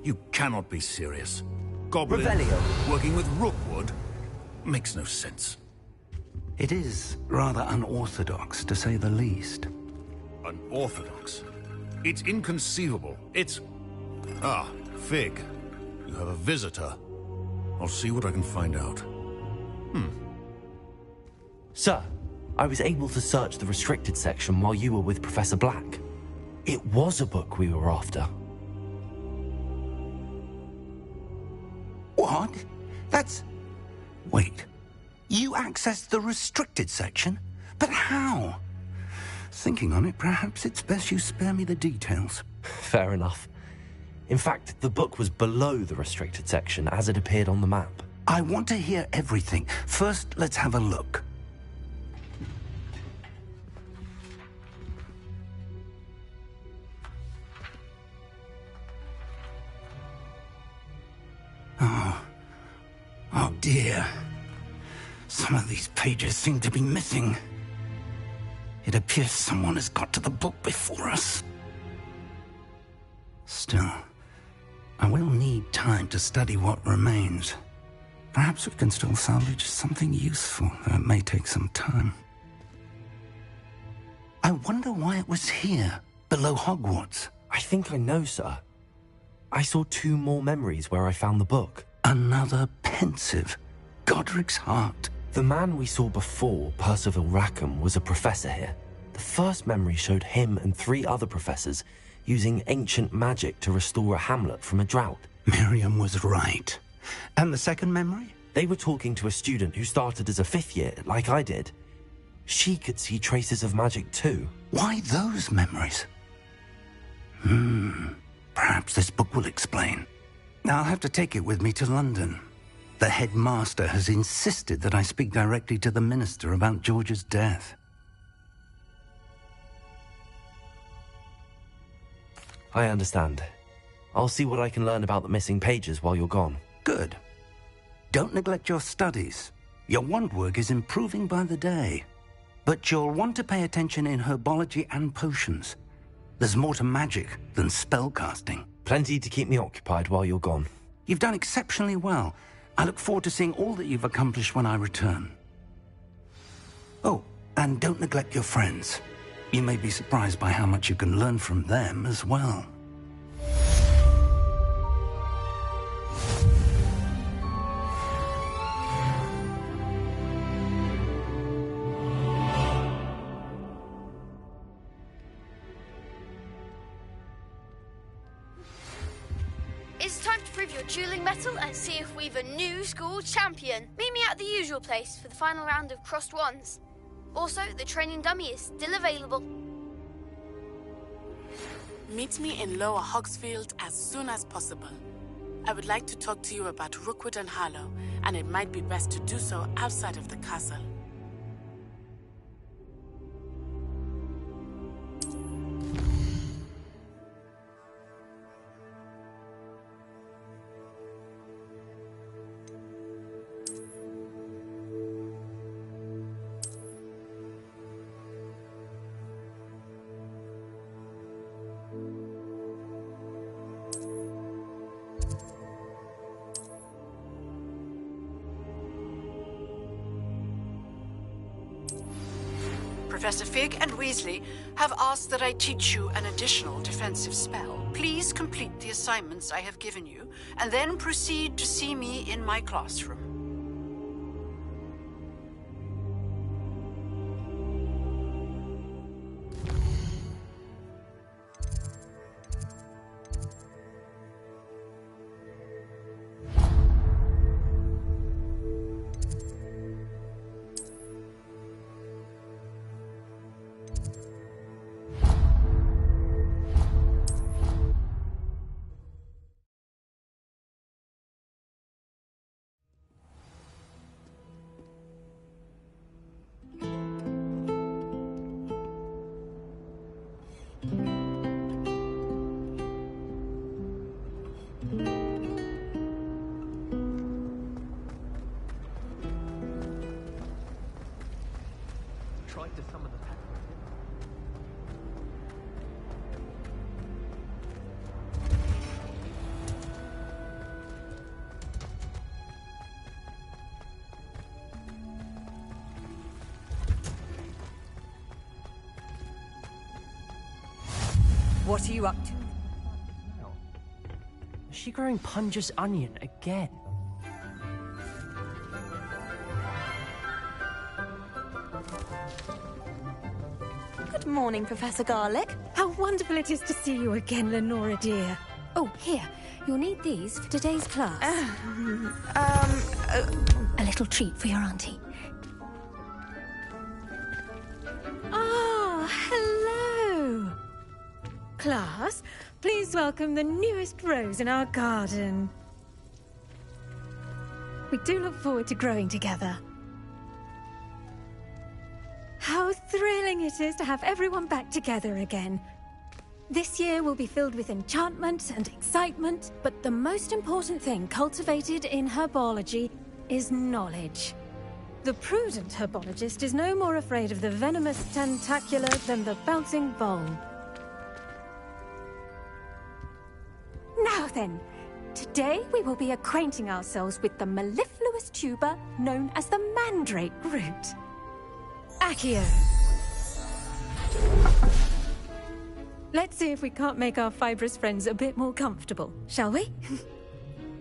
You cannot be serious. Goblin Revelio. working with Rookwood makes no sense. It is rather unorthodox, to say the least. Unorthodox? It's inconceivable. It's... Ah, Fig. You have a visitor. I'll see what I can find out. Sir, I was able to search the restricted section while you were with Professor Black. It was a book we were after. What? That's... Wait. You accessed the restricted section? But how? Thinking on it, perhaps it's best you spare me the details. Fair enough. In fact, the book was below the restricted section as it appeared on the map. I want to hear everything. First, let's have a look. Some of these pages seem to be missing. It appears someone has got to the book before us. Still, I will need time to study what remains. Perhaps we can still salvage something useful, though it may take some time. I wonder why it was here, below Hogwarts. I think I know, sir. I saw 2 more memories where I found the book. Another pensive Godric's heart. The man we saw before, Percival Rackham, was a professor here. The first memory showed him and 3 other professors using ancient magic to restore a hamlet from a drought. Miriam was right. And the second memory? They were talking to a student who started as a 5th year, like I did. She could see traces of magic too. Why those memories? Perhaps this book will explain. I'll have to take it with me to London. The headmaster has insisted that I speak directly to the minister about George's death. I understand. I'll see what I can learn about the missing pages while you're gone. Good. Don't neglect your studies. Your wand work is improving by the day. But you'll want to pay attention in herbology and potions. There's more to magic than spellcasting. Plenty to keep me occupied while you're gone. You've done exceptionally well. I look forward to seeing all that you've accomplished when I return. Oh, and don't neglect your friends. You may be surprised by how much you can learn from them as well. It's time to prove your dueling mettle and see if we've a new school champion. Meet me at the usual place for the final round of crossed wands. Also, the training dummy is still available. Meet me in Lower Hogsfield as soon as possible. I would like to talk to you about Rookwood and Harlow, and it might be best to do so outside of the castle. Professor Fig and Weasley have asked that I teach you an additional defensive spell. Please complete the assignments I have given you, and then proceed to see me in my classroom. Tried to summon the pet. What are you up to? Is she growing Punja's onion again? Good morning, Professor Garlick. How wonderful it is to see you again, Lenora dear. Oh, here. You'll need these for today's class. A little treat for your auntie. Ah, hello. Class, please welcome the newest rose in our garden. We do look forward to growing together. How thrilling it is to have everyone back together again. This year will be filled with enchantment and excitement, but the most important thing cultivated in herbology is knowledge. The prudent herbologist is no more afraid of the venomous tentacular than the bouncing bowl. Now then, today we will be acquainting ourselves with the mellifluous tuber known as the mandrake root. Accio. Let's see if we can't make our fibrous friends a bit more comfortable, shall we?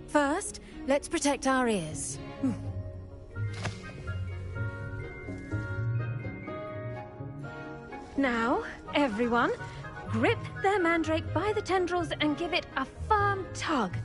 First, let's protect our ears. Now, everyone, grip their mandrake by the tendrils and give it a firm tug.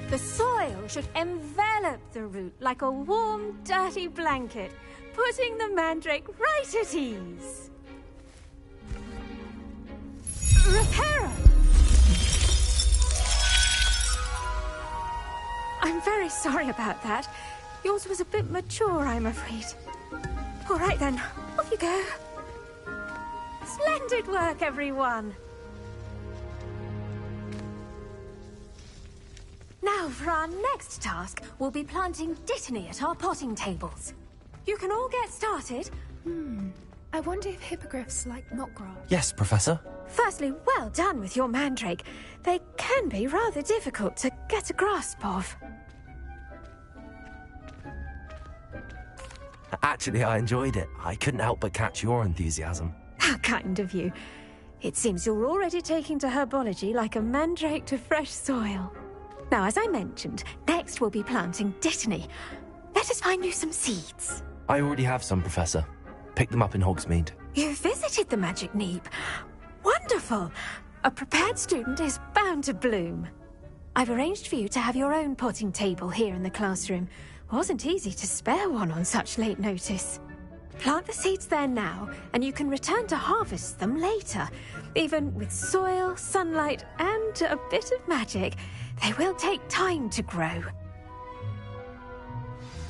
The soil should envelop the root like a warm, dirty blanket, putting the mandrake right at ease. Reparo! I'm very sorry about that. Yours was a bit mature, I'm afraid. All right then, off you go. Splendid work, everyone. Now, for our next task, we'll be planting dittany at our potting tables. You can all get started. I wonder if hippogriffs like knot grass. Yes, Professor. Firstly, well done with your mandrake. They can be rather difficult to get a grasp of. Actually, I enjoyed it. I couldn't help but catch your enthusiasm. How kind of you. It seems you're already taking to herbology like a mandrake to fresh soil. Now, as I mentioned, next we'll be planting dittany. Let us find you some seeds. I already have some, Professor. Picked them up in Hogsmeade. You visited the Magic Neep. Wonderful! A prepared student is bound to bloom. I've arranged for you to have your own potting table here in the classroom. Wasn't easy to spare one on such late notice. Plant the seeds there now, and you can return to harvest them later. Even with soil, sunlight, and a bit of magic, they will take time to grow.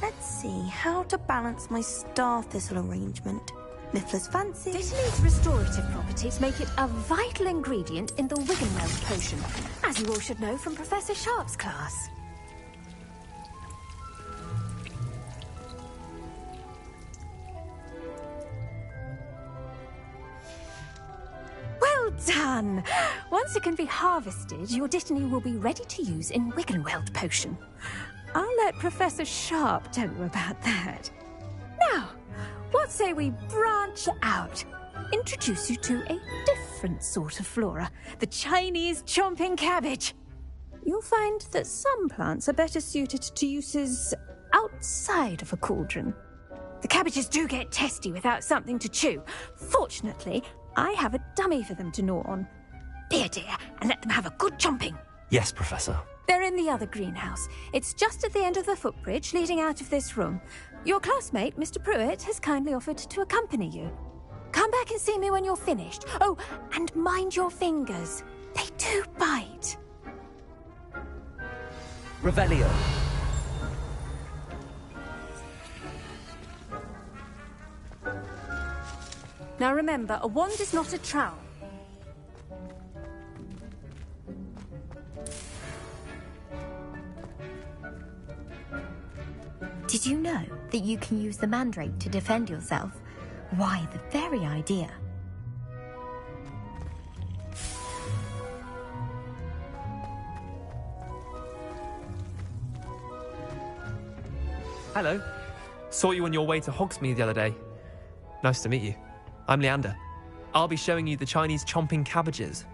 Let's see how to balance my star thistle arrangement. Miffler's fancy. Dittany's restorative properties make it a vital ingredient in the Wiggenweld potion, as you all should know from Professor Sharp's class. Well done! Once it can be harvested, your dittany will be ready to use in Wiggenweld potion. I'll let Professor Sharp tell you about that. Now, what say we branch out? Introduce you to a different sort of flora, the Chinese chomping cabbage. You'll find that some plants are better suited to uses outside of a cauldron. The cabbages do get testy without something to chew. Fortunately, I have a dummy for them to gnaw on. Be a dear and let them have a good chomping. Yes, Professor. They're in the other greenhouse. It's just at the end of the footbridge leading out of this room. Your classmate, Mr. Pruitt, has kindly offered to accompany you. Come back and see me when you're finished. Oh, and mind your fingers. They do bite. Revelio. Now remember, a wand is not a trowel. Did you know that you can use the mandrake to defend yourself? Why, the very idea. Hello. Saw you on your way to Hogsmeade the other day. Nice to meet you. I'm Leander. I'll be showing you the Chinese chomping cabbages.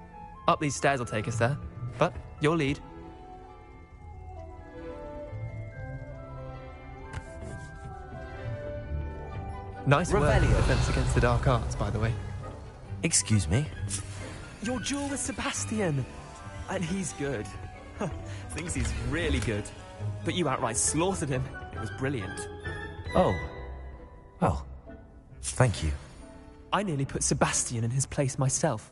Up these stairs will take us there, but your lead. Nice work, Defense Against the Dark Arts, by the way. Excuse me? Your duel with Sebastian. And he's good. Thinks he's really good. But you outright slaughtered him. It was brilliant. Oh. Well, thank you. I nearly put Sebastian in his place myself.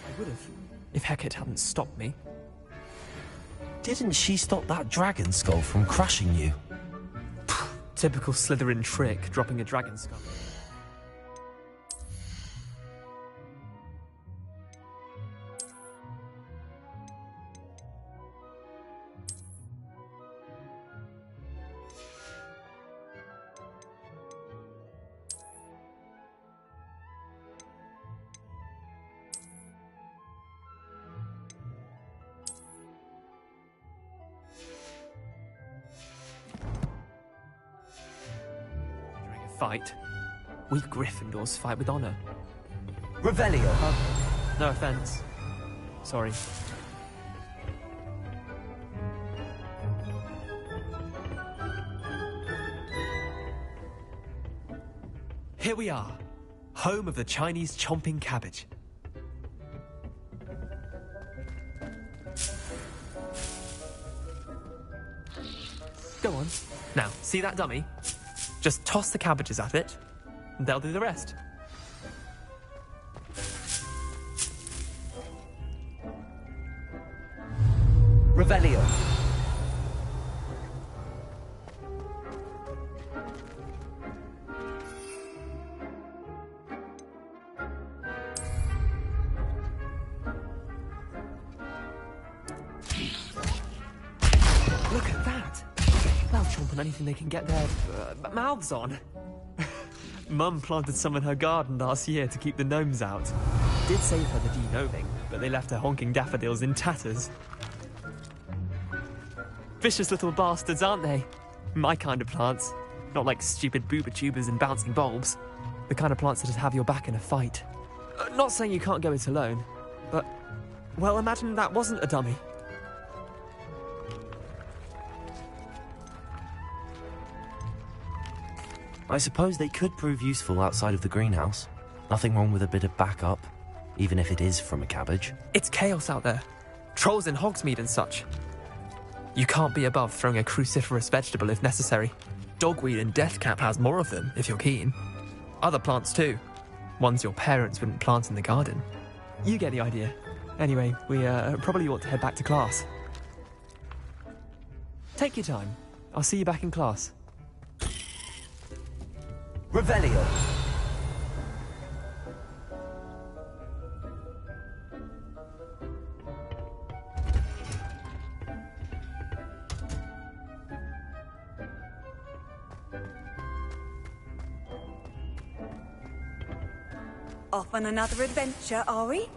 I would have, if Hecate hadn't stopped me. Didn't she stop that dragon skull from crushing you? Typical Slytherin trick, dropping a dragon skull. Fight. We Gryffindors fight with honor. Revelio. No offense. Sorry. Here we are, home of the Chinese chomping cabbage. Go on. Now, see that dummy? Just toss the cabbages at it, and they'll do the rest. Revelio. Look at that! They'll chomp on anything they can get their mouths on. Mum planted some in her garden last year to keep the gnomes out. Did save her the de-gnoming, but they left her honking daffodils in tatters. Vicious little bastards, aren't they? My kind of plants. Not like stupid booba tubers and bouncing bulbs. The kind of plants that'd have your back in a fight. Not saying you can't go it alone, but... well, imagine that wasn't a dummy. I suppose they could prove useful outside of the greenhouse. Nothing wrong with a bit of backup, even if it is from a cabbage. It's chaos out there. Trolls in Hogsmeade and such. You can't be above throwing a cruciferous vegetable if necessary. Dogweed and deathcap has more of them, if you're keen. Other plants too. Ones your parents wouldn't plant in the garden. You get the idea. Anyway, we probably ought to head back to class. Take your time. I'll see you back in class. Revelio. Off on another adventure, are we?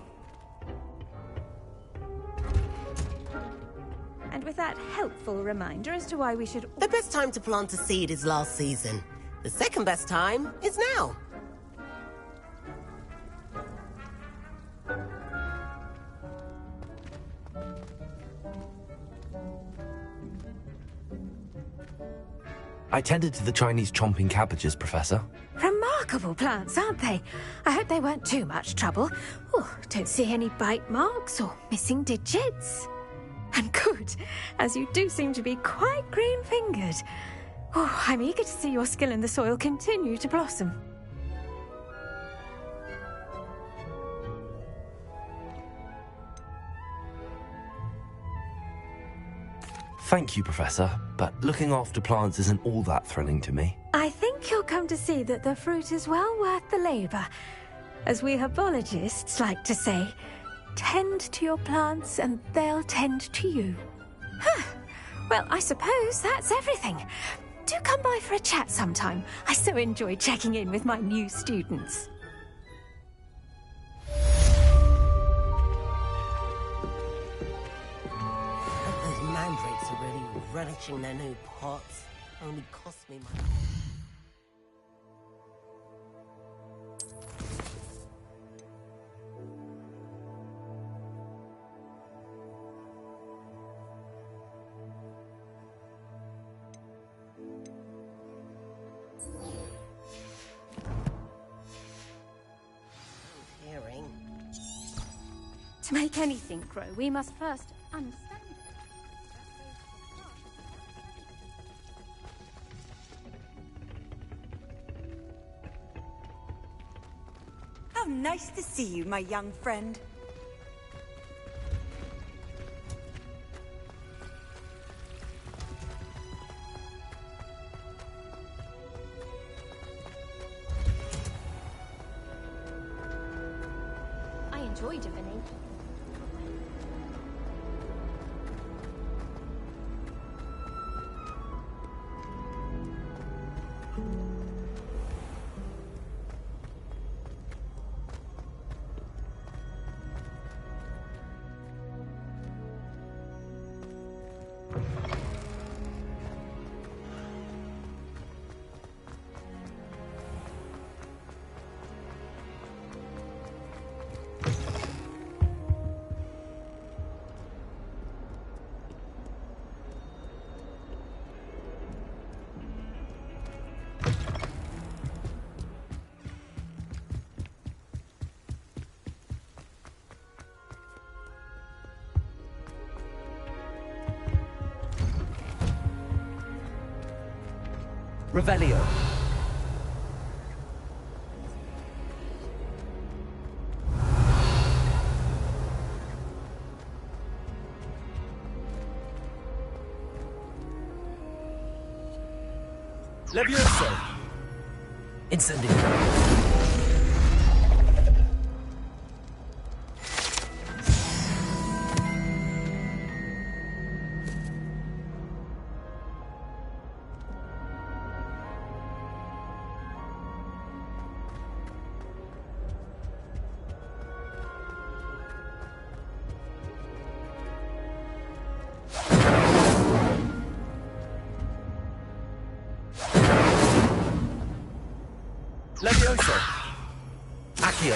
And with that helpful reminder as to why we should... The best time to plant a seed is last season. The second best time is now. I tended to the Chinese chomping cabbages, Professor. Remarkable plants, aren't they? I hope they weren't too much trouble. Oh, don't see any bite marks or missing digits. And good, as you do seem to be quite green-fingered. Oh, I'm eager to see your skill in the soil continue to blossom. Thank you, Professor, but looking after plants isn't all that thrilling to me. I think you'll come to see that the fruit is well worth the labour. As we herbologists like to say, tend to your plants and they'll tend to you. Huh. Well, I suppose that's everything. Do come by for a chat sometime. I so enjoy checking in with my new students. Those mandrakes are really relishing their new pots. Only cost me money. To make anything grow, we must first understand it. How nice to see you, my young friend. I enjoy divination. Revelio. Levioso. Incendio. Levioso. Accio.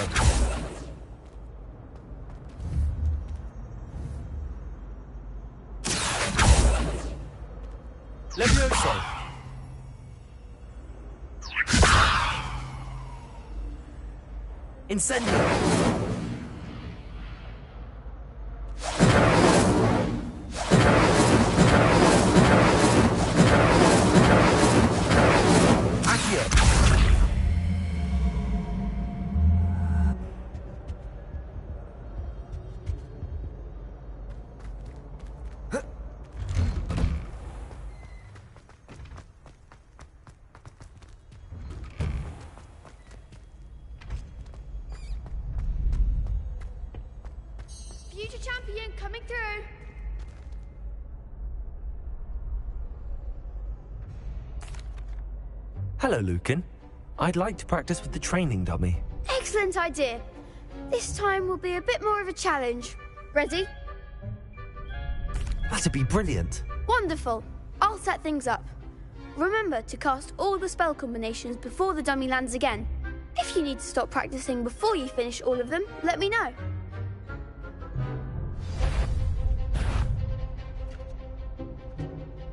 Levioso. Incendio. coming through. Hello, Lucan. I'd like to practice with the training dummy. Excellent idea. This time will be a bit more of a challenge. Ready? That'd be brilliant. Wonderful. I'll set things up. Remember to cast all the spell combinations before the dummy lands again. If you need to stop practicing before you finish all of them, let me know.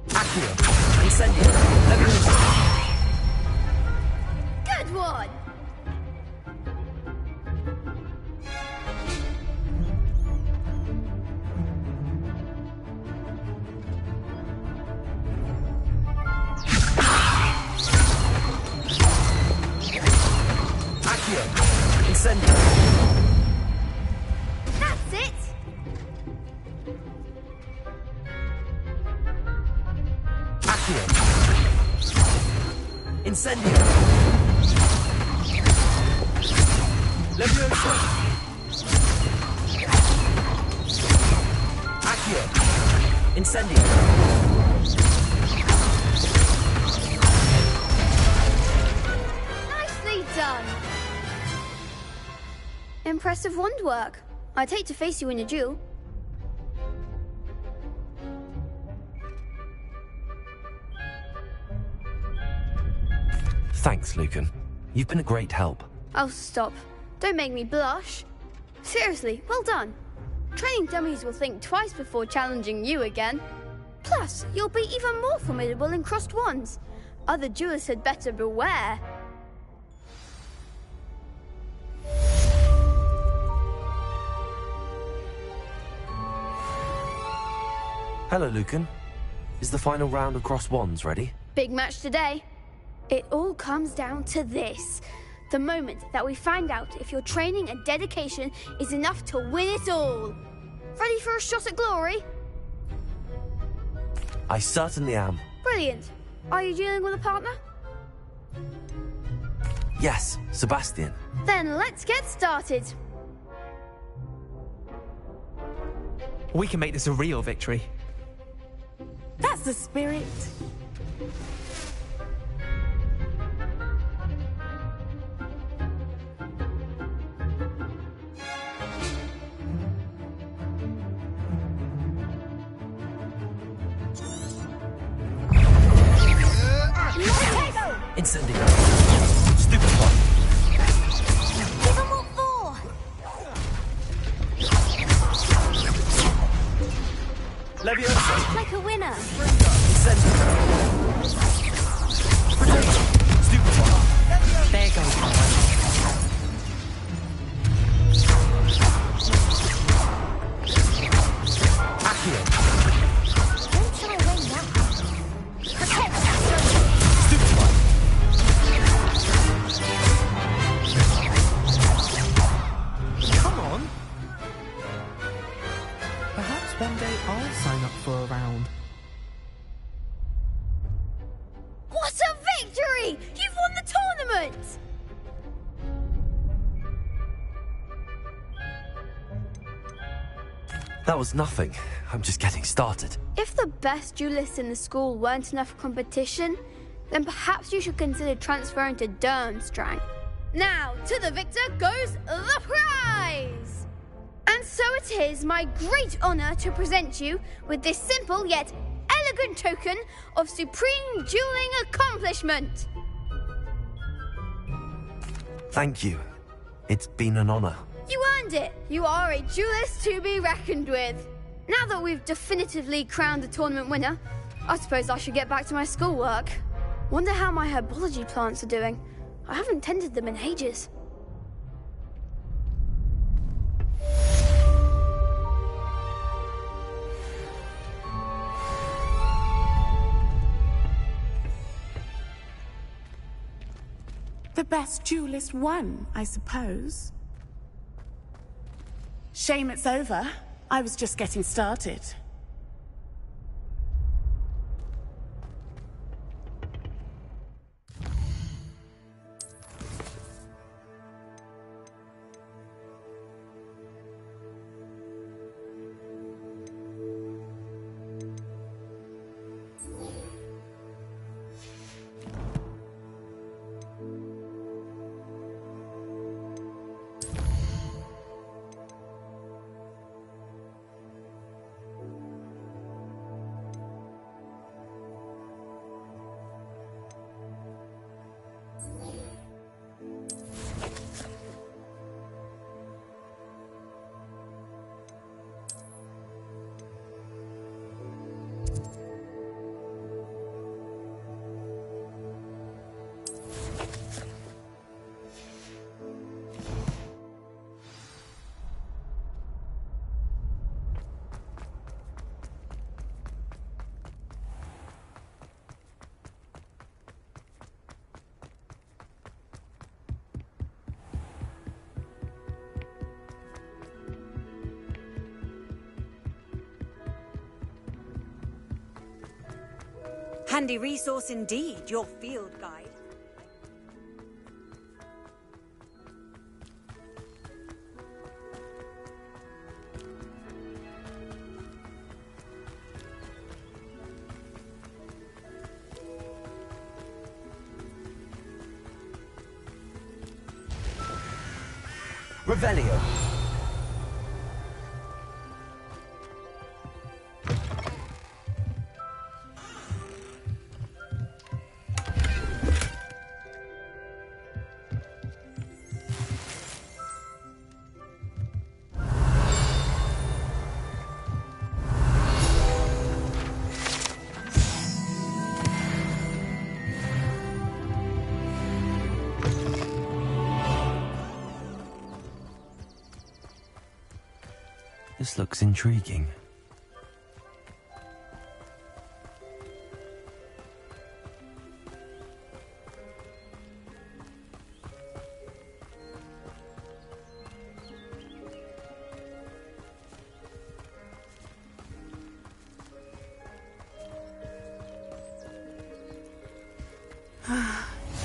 Accio. Incendio. Good one! Accio. Incendio. That's it! Accio. Incendio. Leviosa. Accio. Incendio. Nicely done! Impressive wand work. I'd hate to face you in a duel. Thanks, Lucan. You've been a great help. Oh, stop. Don't make me blush. Seriously, well done. Training dummies will think twice before challenging you again. Plus, you'll be even more formidable in crossed wands. Other duelists had better beware. Hello, Lucan. Is the final round of crossed wands ready? Big match today. It all comes down to this. The moment that we find out if your training and dedication is enough to win it all. Ready for a shot at glory? I certainly am. Brilliant. Are you dealing with a partner? Yes, Sebastian. Then let's get started. We can make this a real victory. That's the spirit. Incendio. Stupid one. Give them what for? Leviosa. Like a winner. Incendio. Stupid one. There goes Accio. Don't try to win that. Protect Stupid one. Come on. Perhaps one day I'll sign up for a round. What a victory! You've won the tournament! That was nothing. I'm just getting started. If the best duelists in the school weren't enough competition, then perhaps you should consider transferring to Durmstrang. Now, to the victor goes the prize! And so it is my great honor to present you with this simple yet elegant token of supreme dueling accomplishment. Thank you. It's been an honor. You earned it. You are a duelist to be reckoned with. Now that we've definitively crowned the tournament winner, I suppose I should get back to my schoolwork. Wonder how my herbology plants are doing. I haven't tended them in ages. The best duelist won, I suppose. Shame it's over. I was just getting started. Handy resource indeed, your field guide. Revelio. This looks intriguing.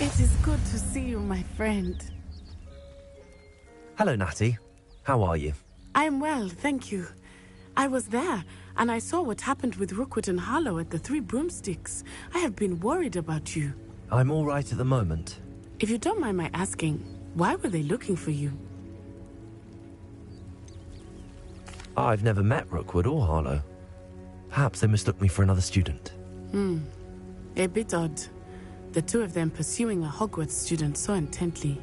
It is good to see you, my friend. Hello, Natty. How are you? I'm well, thank you. I was there, and I saw what happened with Rookwood and Harlow at the Three Broomsticks. I have been worried about you. I'm all right at the moment. If you don't mind my asking, why were they looking for you? I've never met Rookwood or Harlow. Perhaps they mistook me for another student. A bit odd. The two of them pursuing a Hogwarts student so intently.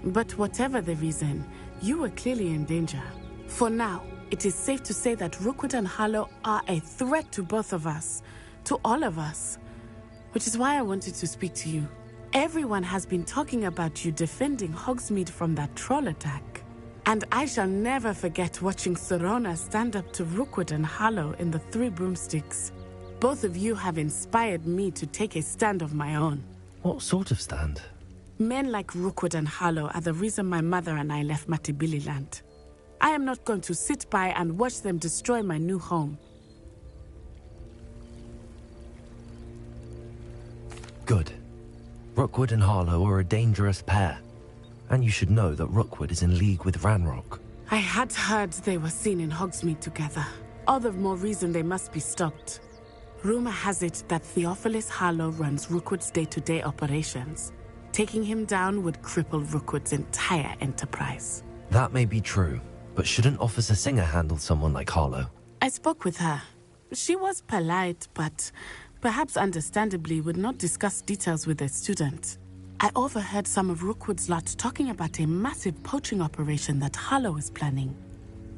But whatever the reason, you were clearly in danger. For now, it is safe to say that Rookwood and Harlow are a threat to both of us, to all of us. Which is why I wanted to speak to you. Everyone has been talking about you defending Hogsmeade from that troll attack. And I shall never forget watching Serona stand up to Rookwood and Harlow in the Three Broomsticks. Both of you have inspired me to take a stand of my own. What sort of stand? Men like Rookwood and Harlow are the reason my mother and I left Matibililand. I am not going to sit by and watch them destroy my new home. Good. Rookwood and Harlow are a dangerous pair. And you should know that Rookwood is in league with Ranrock. I had heard they were seen in Hogsmeade together. All the more reason they must be stopped. Rumor has it that Theophilus Harlow runs Rookwood's day-to-day operations. Taking him down would cripple Rookwood's entire enterprise. That may be true, but shouldn't Officer Singer handle someone like Harlow? I spoke with her. She was polite, but perhaps understandably would not discuss details with a student. I overheard some of Rookwood's lot talking about a massive poaching operation that Harlow is planning.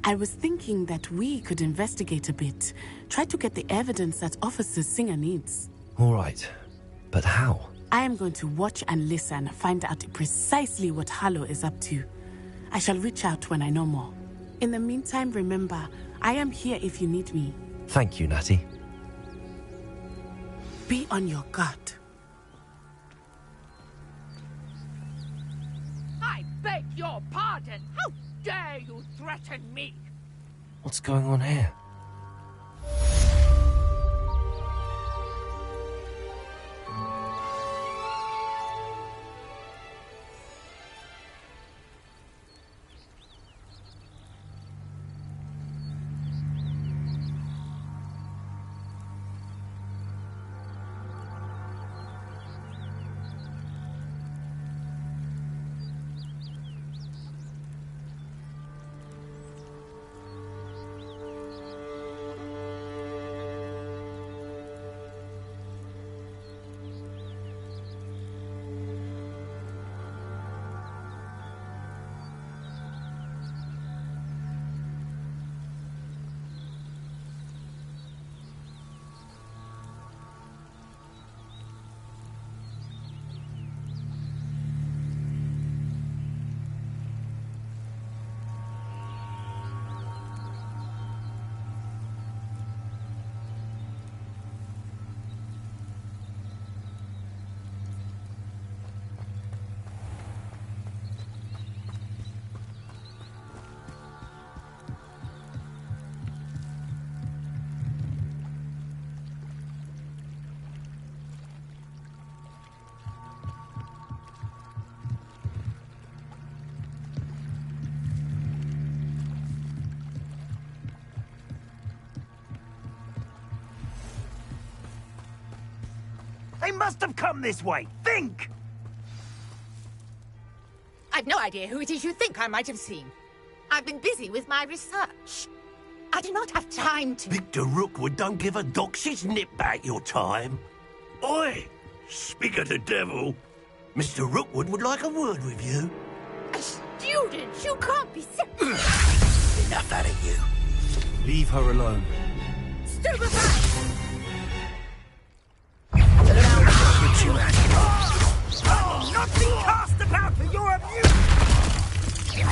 I was thinking that we could investigate a bit, try to get the evidence that Officer Singer needs. All right, but how? I am going to watch and listen, find out precisely what Harlow is up to. I shall reach out when I know more. In the meantime, remember, I am here if you need me. Thank you, Natty. Be on your guard. I beg your pardon. How dare you threaten me? What's going on here? They must have come this way. Think! I've no idea who it is you think I might have seen. I've been busy with my research. I do not have time to... Victor Rookwood don't give a doxy's nip back your time. Oi! Speak of the devil. Mr. Rookwood would like a word with you. A student? You can't be serious. Enough out of you. Leave her alone. Stupefy! Oh, not be cast about for your abuse! You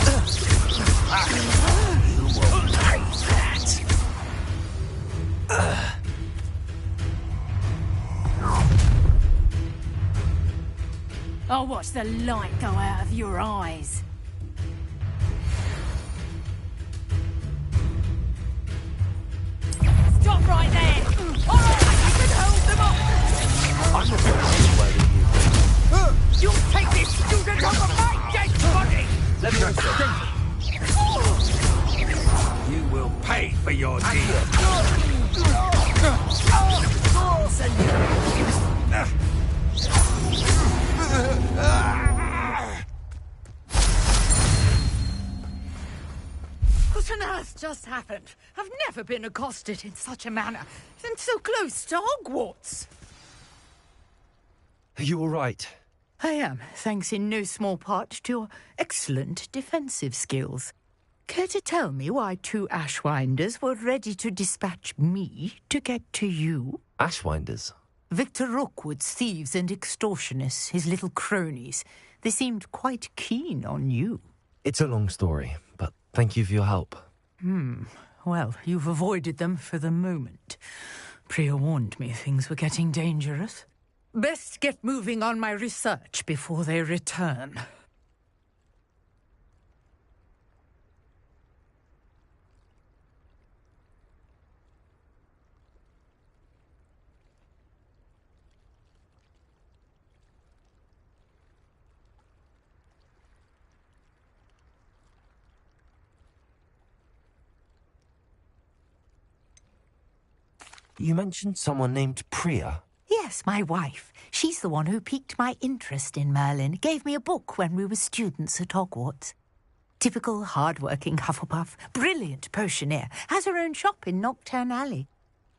will pay that. I'll watch the light go out of your eyes. Stop right there! Alright, you can hold them up! I'm not going anywhere with you. You'll take this student off of my dead body! Let me go. You will pay for your deed. What on earth just happened? I've never been accosted in such a manner, and so close to Hogwarts. Are you all right? I am, thanks in no small part to your excellent defensive skills. Care to tell me why two Ashwinders were ready to dispatch me to get to you? Ashwinders? Victor Rookwood's thieves and extortionists, his little cronies. They seemed quite keen on you. It's a long story, but thank you for your help. Well, you've avoided them for the moment. Priya warned me things were getting dangerous. Best get moving on my research before they return. You mentioned someone named Priya. Yes, my wife. She's the one who piqued my interest in Merlin. Gave me a book when we were students at Hogwarts. Typical hard-working Hufflepuff, brilliant potioneer, has her own shop in Knockturn Alley.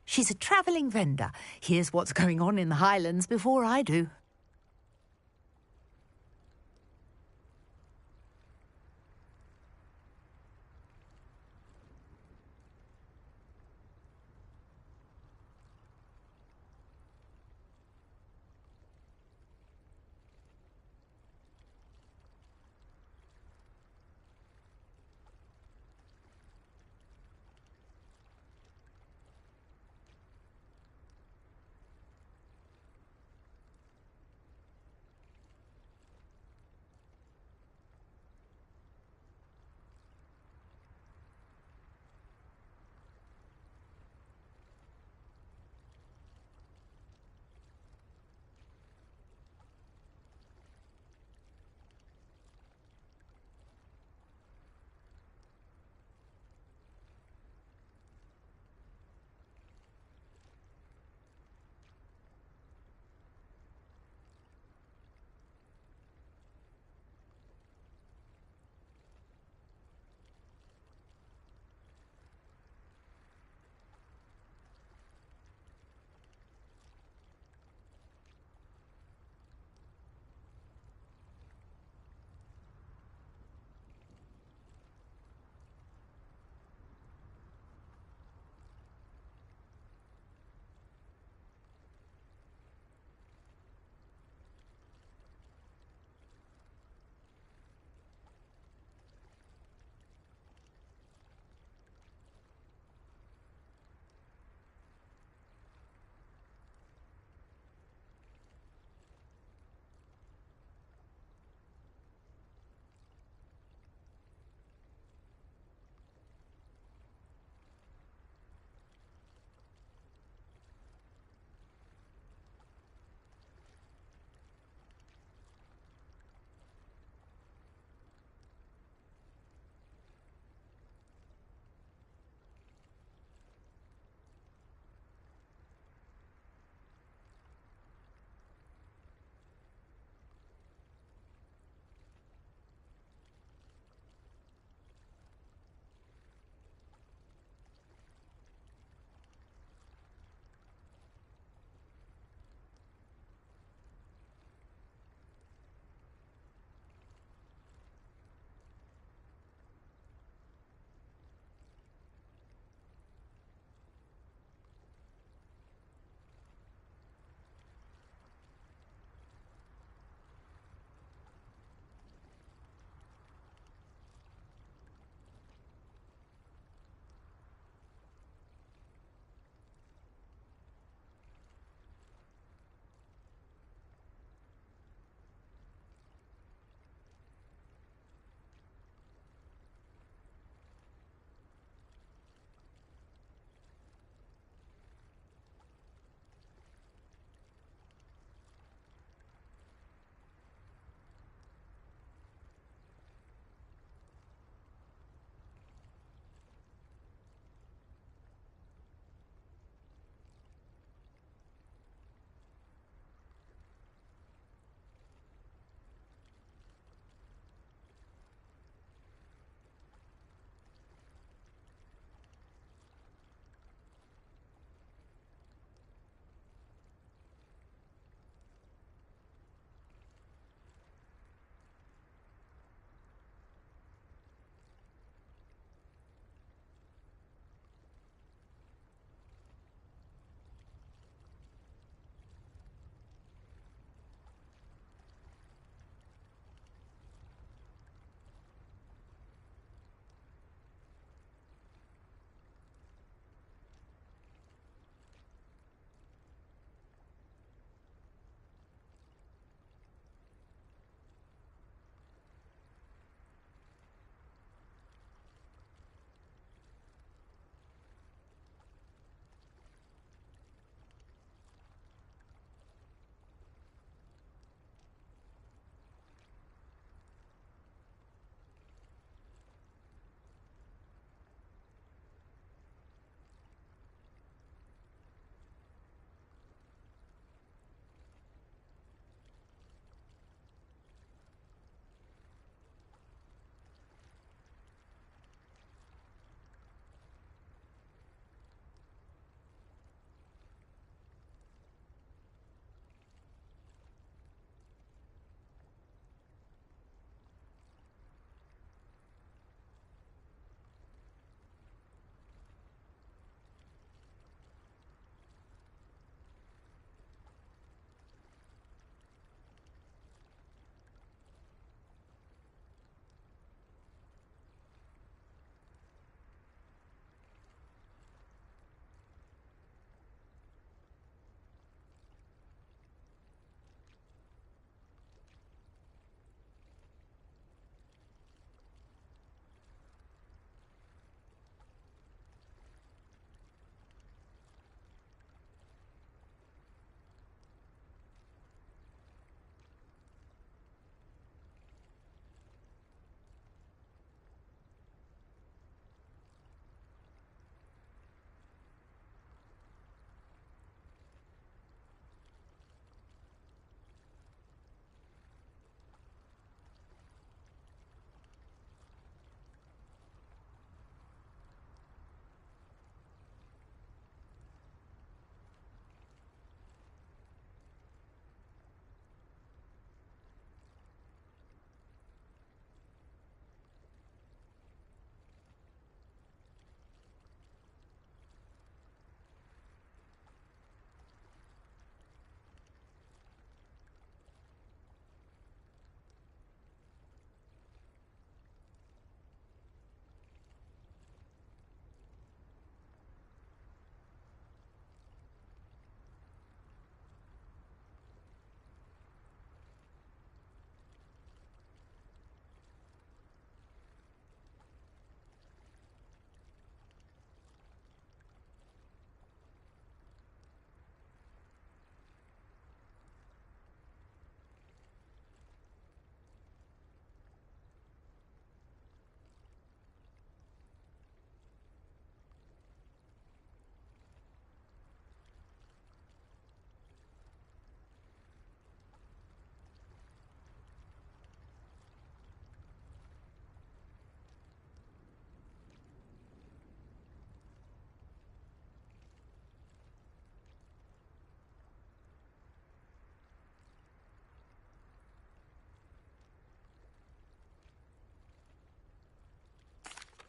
She's a travelling vendor. Hears what's going on in the Highlands before I do.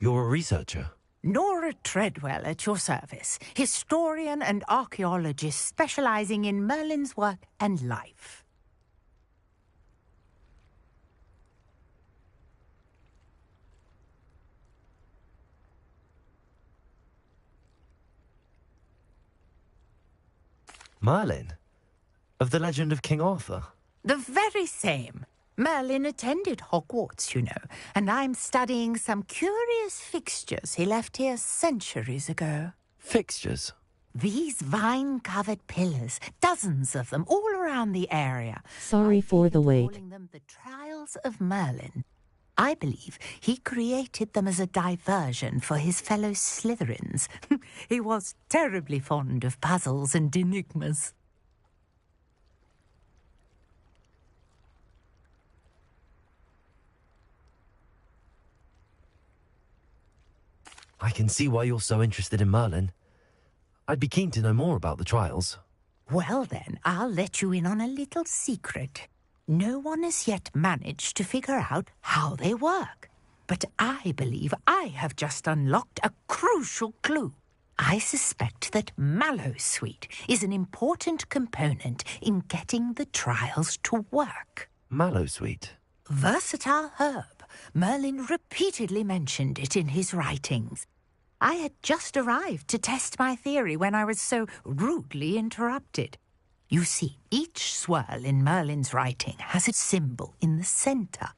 You're a researcher? Nora Treadwell at your service, historian and archaeologist specializing in Merlin's work and life. Merlin? Of the legend of King Arthur? The very same. Merlin attended Hogwarts, you know, and I'm studying some curious fixtures he left here centuries ago. Fixtures? These vine-covered pillars, dozens of them, all around the area. Sorry for the wait. Calling them the Trials of Merlin. I believe he created them as a diversion for his fellow Slytherins. He was terribly fond of puzzles and enigmas. I can see why you're so interested in Merlin. I'd be keen to know more about the trials. Well then, I'll let you in on a little secret. No one has yet managed to figure out how they work. But I believe I have just unlocked a crucial clue. I suspect that Mallowsweet is an important component in getting the trials to work. Mallowsweet? Versatile herb. Merlin repeatedly mentioned it in his writings. I had just arrived to test my theory when I was so rudely interrupted. You see, each swirl in Merlin's writing has a symbol in the centre.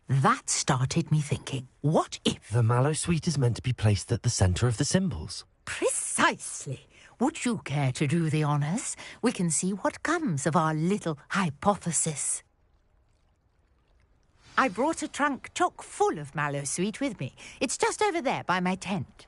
That started me thinking, what if... The Mallowsweet is meant to be placed at the centre of the symbols. Precisely. Would you care to do the honours? We can see what comes of our little hypothesis. I brought a trunk chock full of Mallowsweet with me. It's just over there by my tent.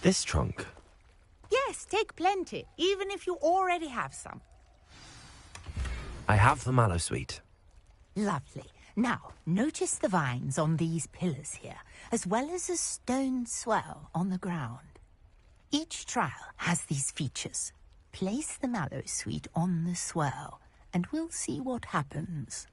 This trunk? Yes, take plenty, even if you already have some. I have the Mallowsweet. Lovely. Now, notice the vines on these pillars here, as well as a stone swell on the ground. Each trial has these features. Place the Mallowsweet on the swell, and we'll see what happens.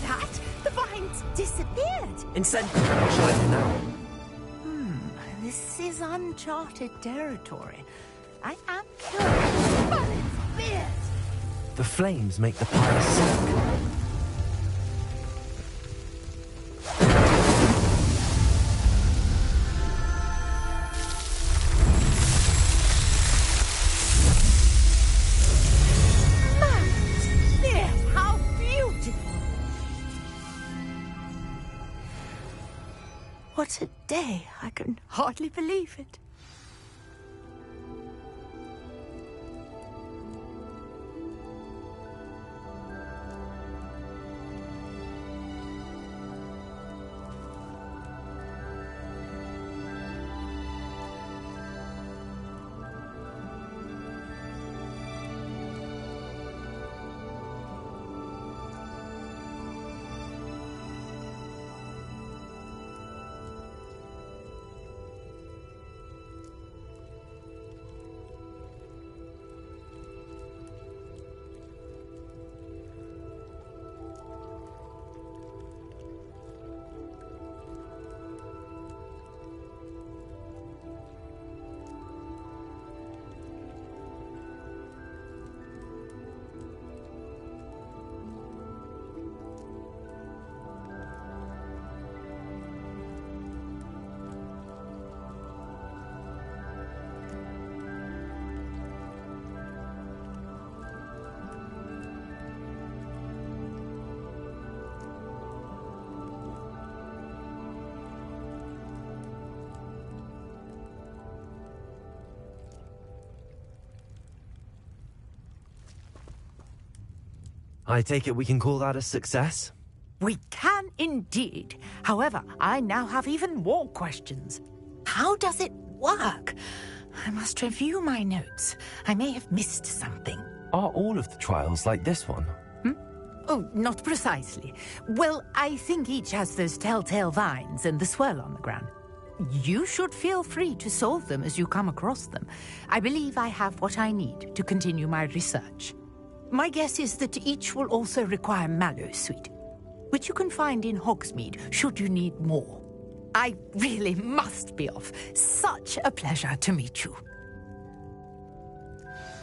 that? The vines disappeared. Incendio, what shall I do now? This is uncharted territory. I am curious, but it's weird. The flames make the pyre sink. Yes, how beautiful! What a day. I can hardly believe it. I take it we can call that a success? We can indeed. However, I now have even more questions. How does it work? I must review my notes. I may have missed something. Are all of the trials like this one? Oh, not precisely. Well, I think each has those telltale vines and the swirl on the ground. You should feel free to solve them as you come across them. I believe I have what I need to continue my research. My guess is that each will also require mallow sweet, which you can find in Hogsmeade should you need more. I really must be off. Such a pleasure to meet you.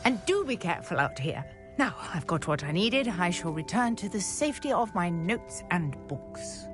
And do be careful out here. Now, I've got what I needed. I shall return to the safety of my notes and books.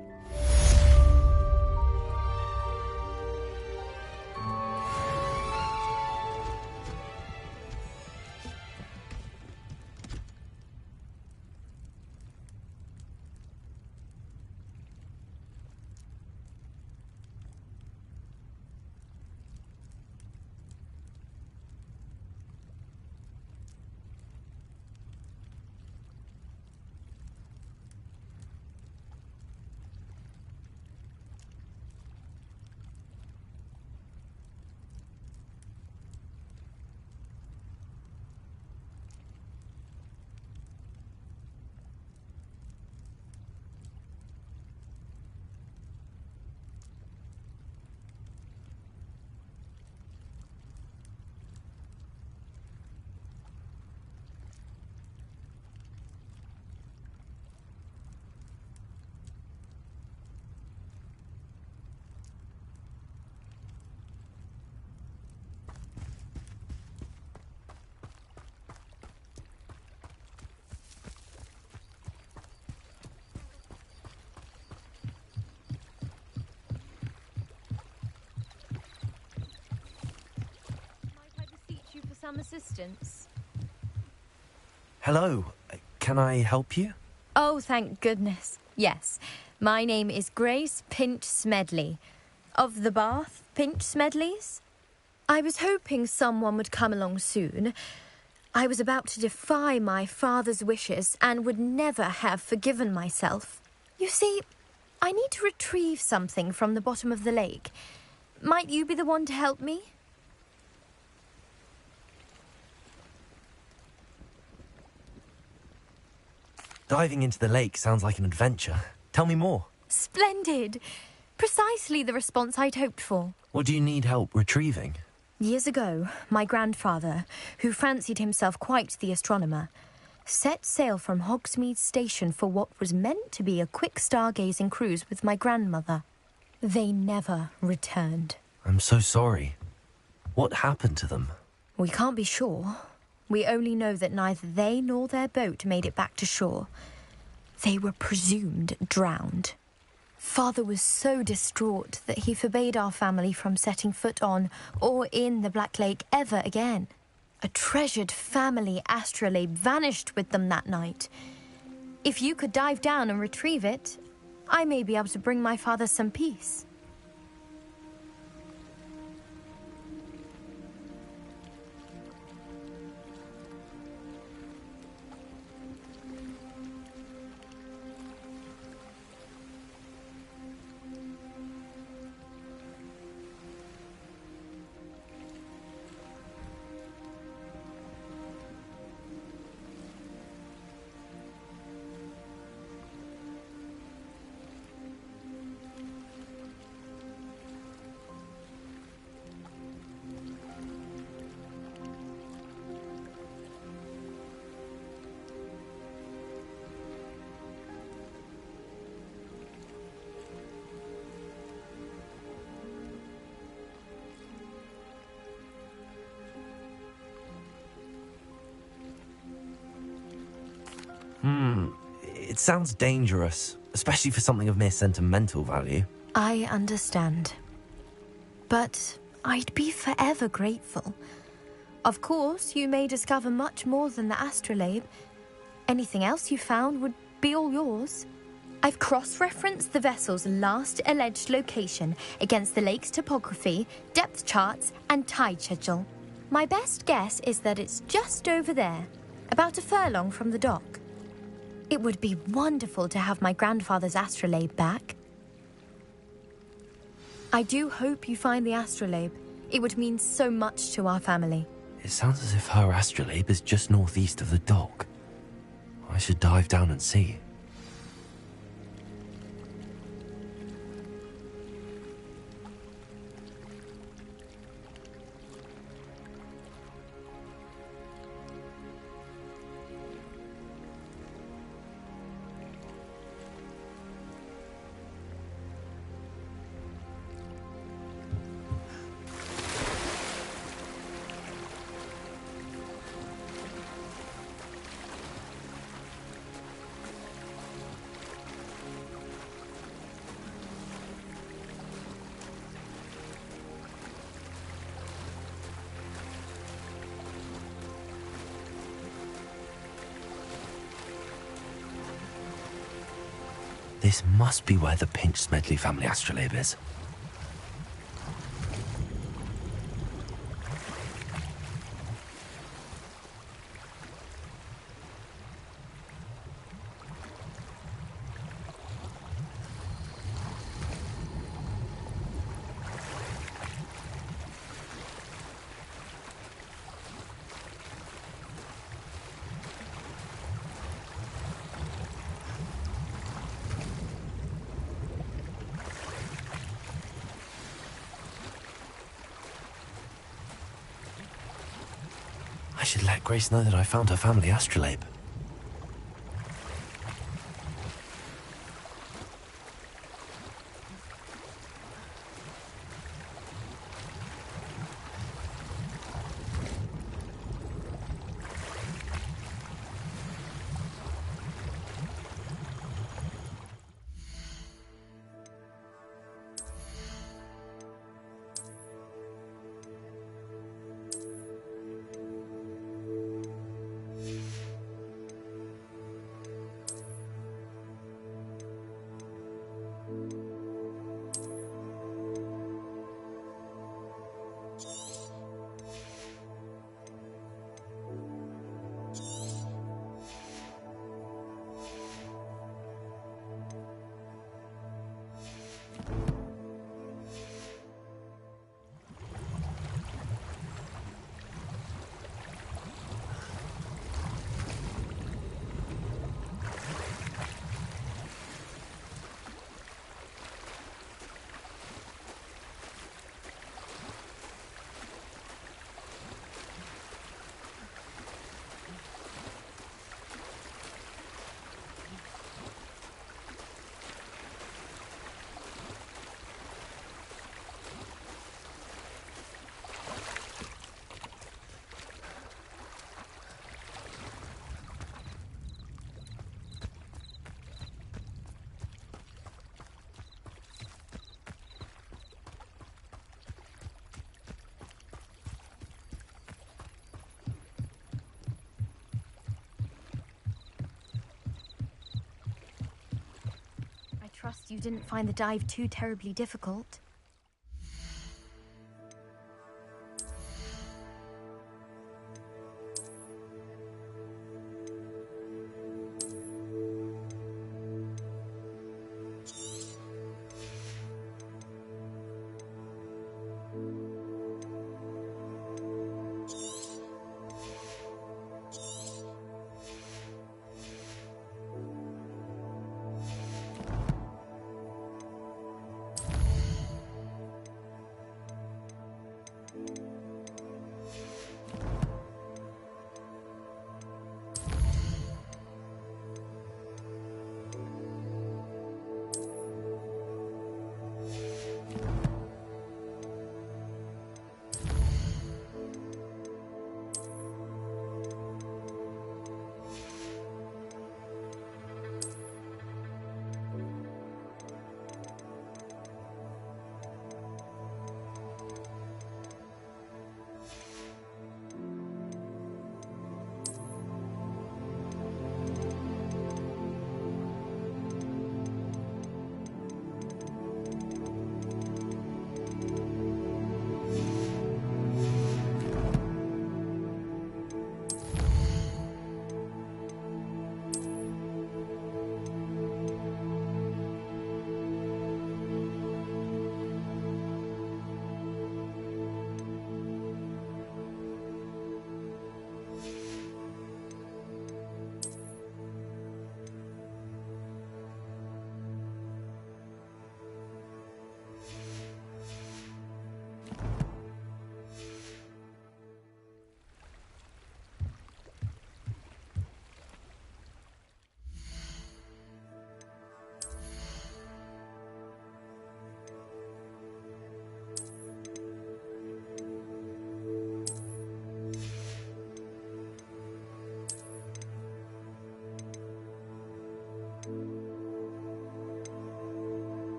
Some assistance. Hello, can I help you? Oh, thank goodness. Yes, my name is Grace Pinch Smedley, of the Bath Pinch Smedleys. I was hoping someone would come along soon. I was about to defy my father's wishes and would never have forgiven myself. You see, I need to retrieve something from the bottom of the lake. Might you be the one to help me? Diving into the lake sounds like an adventure. Tell me more. Splendid! Precisely the response I'd hoped for. What do you need help retrieving? Years ago, my grandfather, who fancied himself quite the astronomer, set sail from Hogsmeade Station for what was meant to be a quick stargazing cruise with my grandmother. They never returned. I'm so sorry. What happened to them? We can't be sure. We only know that neither they nor their boat made it back to shore. They were presumed drowned. Father was so distraught that he forbade our family from setting foot on or in the Black Lake ever again. A treasured family astrolabe vanished with them that night. If you could dive down and retrieve it, I may be able to bring my father some peace. It sounds dangerous, especially for something of mere sentimental value. I understand. But I'd be forever grateful. Of course, you may discover much more than the astrolabe. Anything else you found would be all yours. I've cross-referenced the vessel's last alleged location against the lake's topography, depth charts, and tide schedule. My best guess is that it's just over there, about a furlong from the dock. It would be wonderful to have my grandfather's astrolabe back. I do hope you find the astrolabe. It would mean so much to our family. It sounds as if her astrolabe is just northeast of the dock. I should dive down and see. This must be where the Pinch-Smedley family astrolabe is. I should let Grace know that I found her family astrolabe. you didn't find the dive too terribly difficult.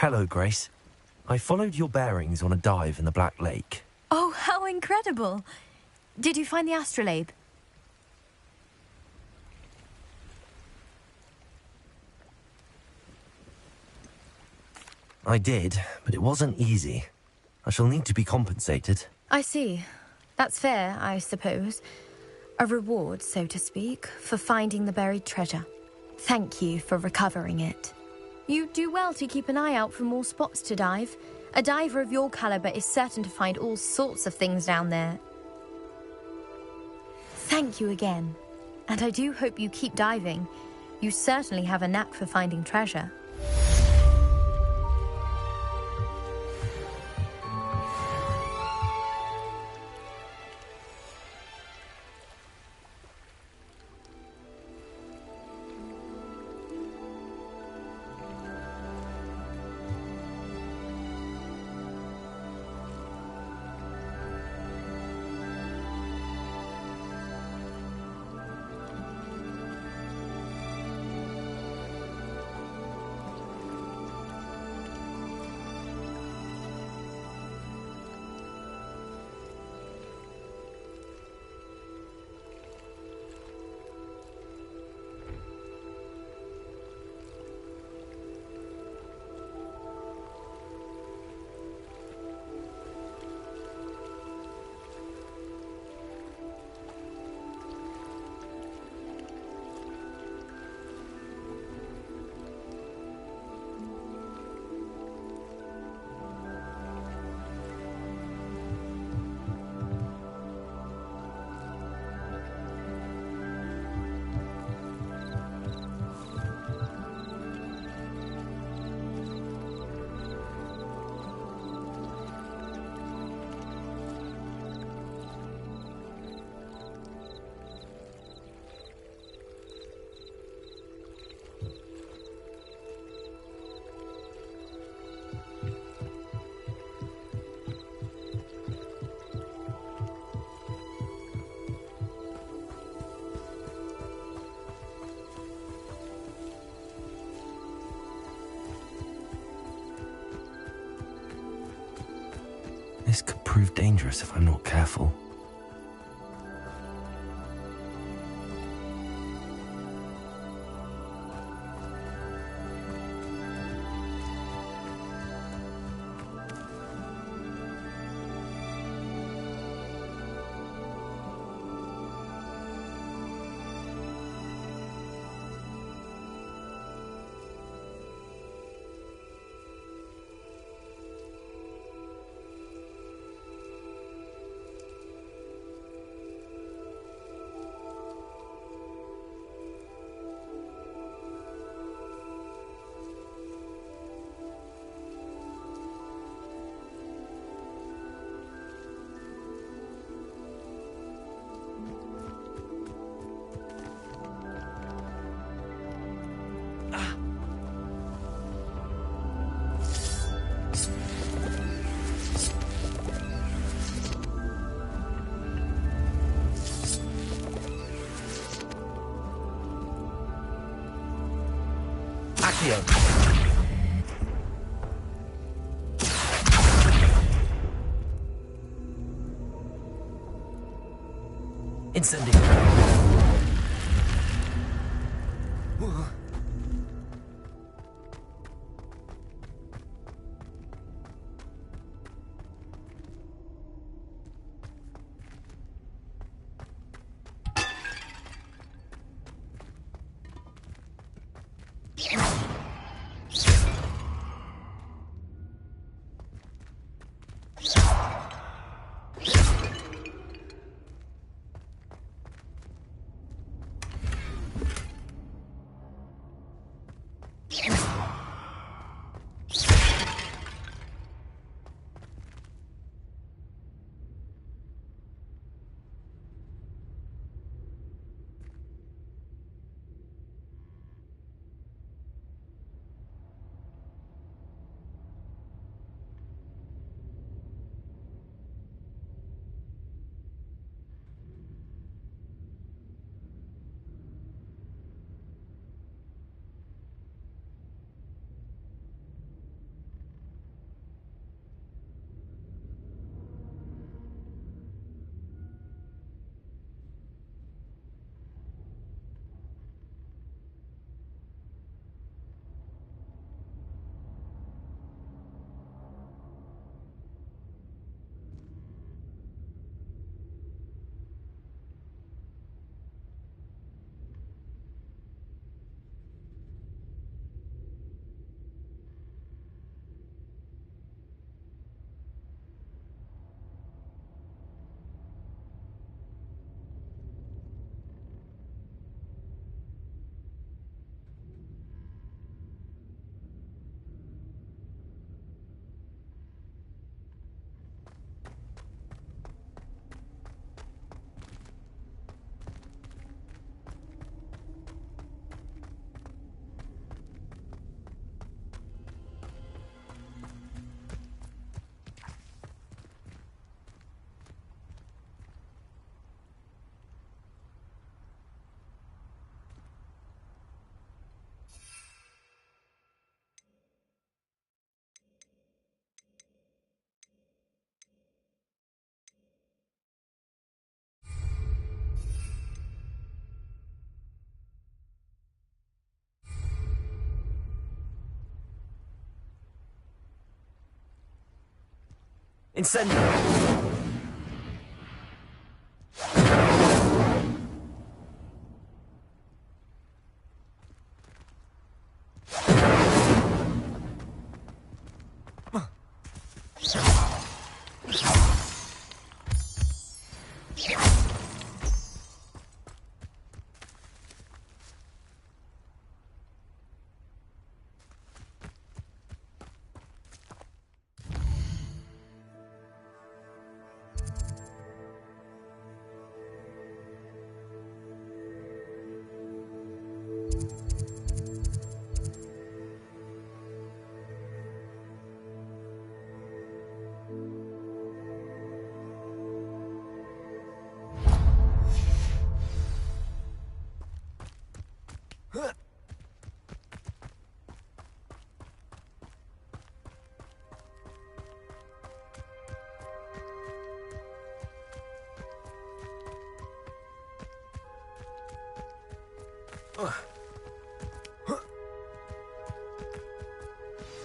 Hello, Grace. I followed your bearings on a dive in the Black Lake. Oh, how incredible! Did you find the astrolabe? I did, but it wasn't easy. I shall need to be compensated. I see. That's fair, I suppose. A reward, so to speak, for finding the buried treasure. Thank you for recovering it. You do well to keep an eye out for more spots to dive. A diver of your caliber is certain to find all sorts of things down there. Thank you again. And I do hope you keep diving. You certainly have a knack for finding treasure. This could prove dangerous if I'm not careful. Incendio. Incendio!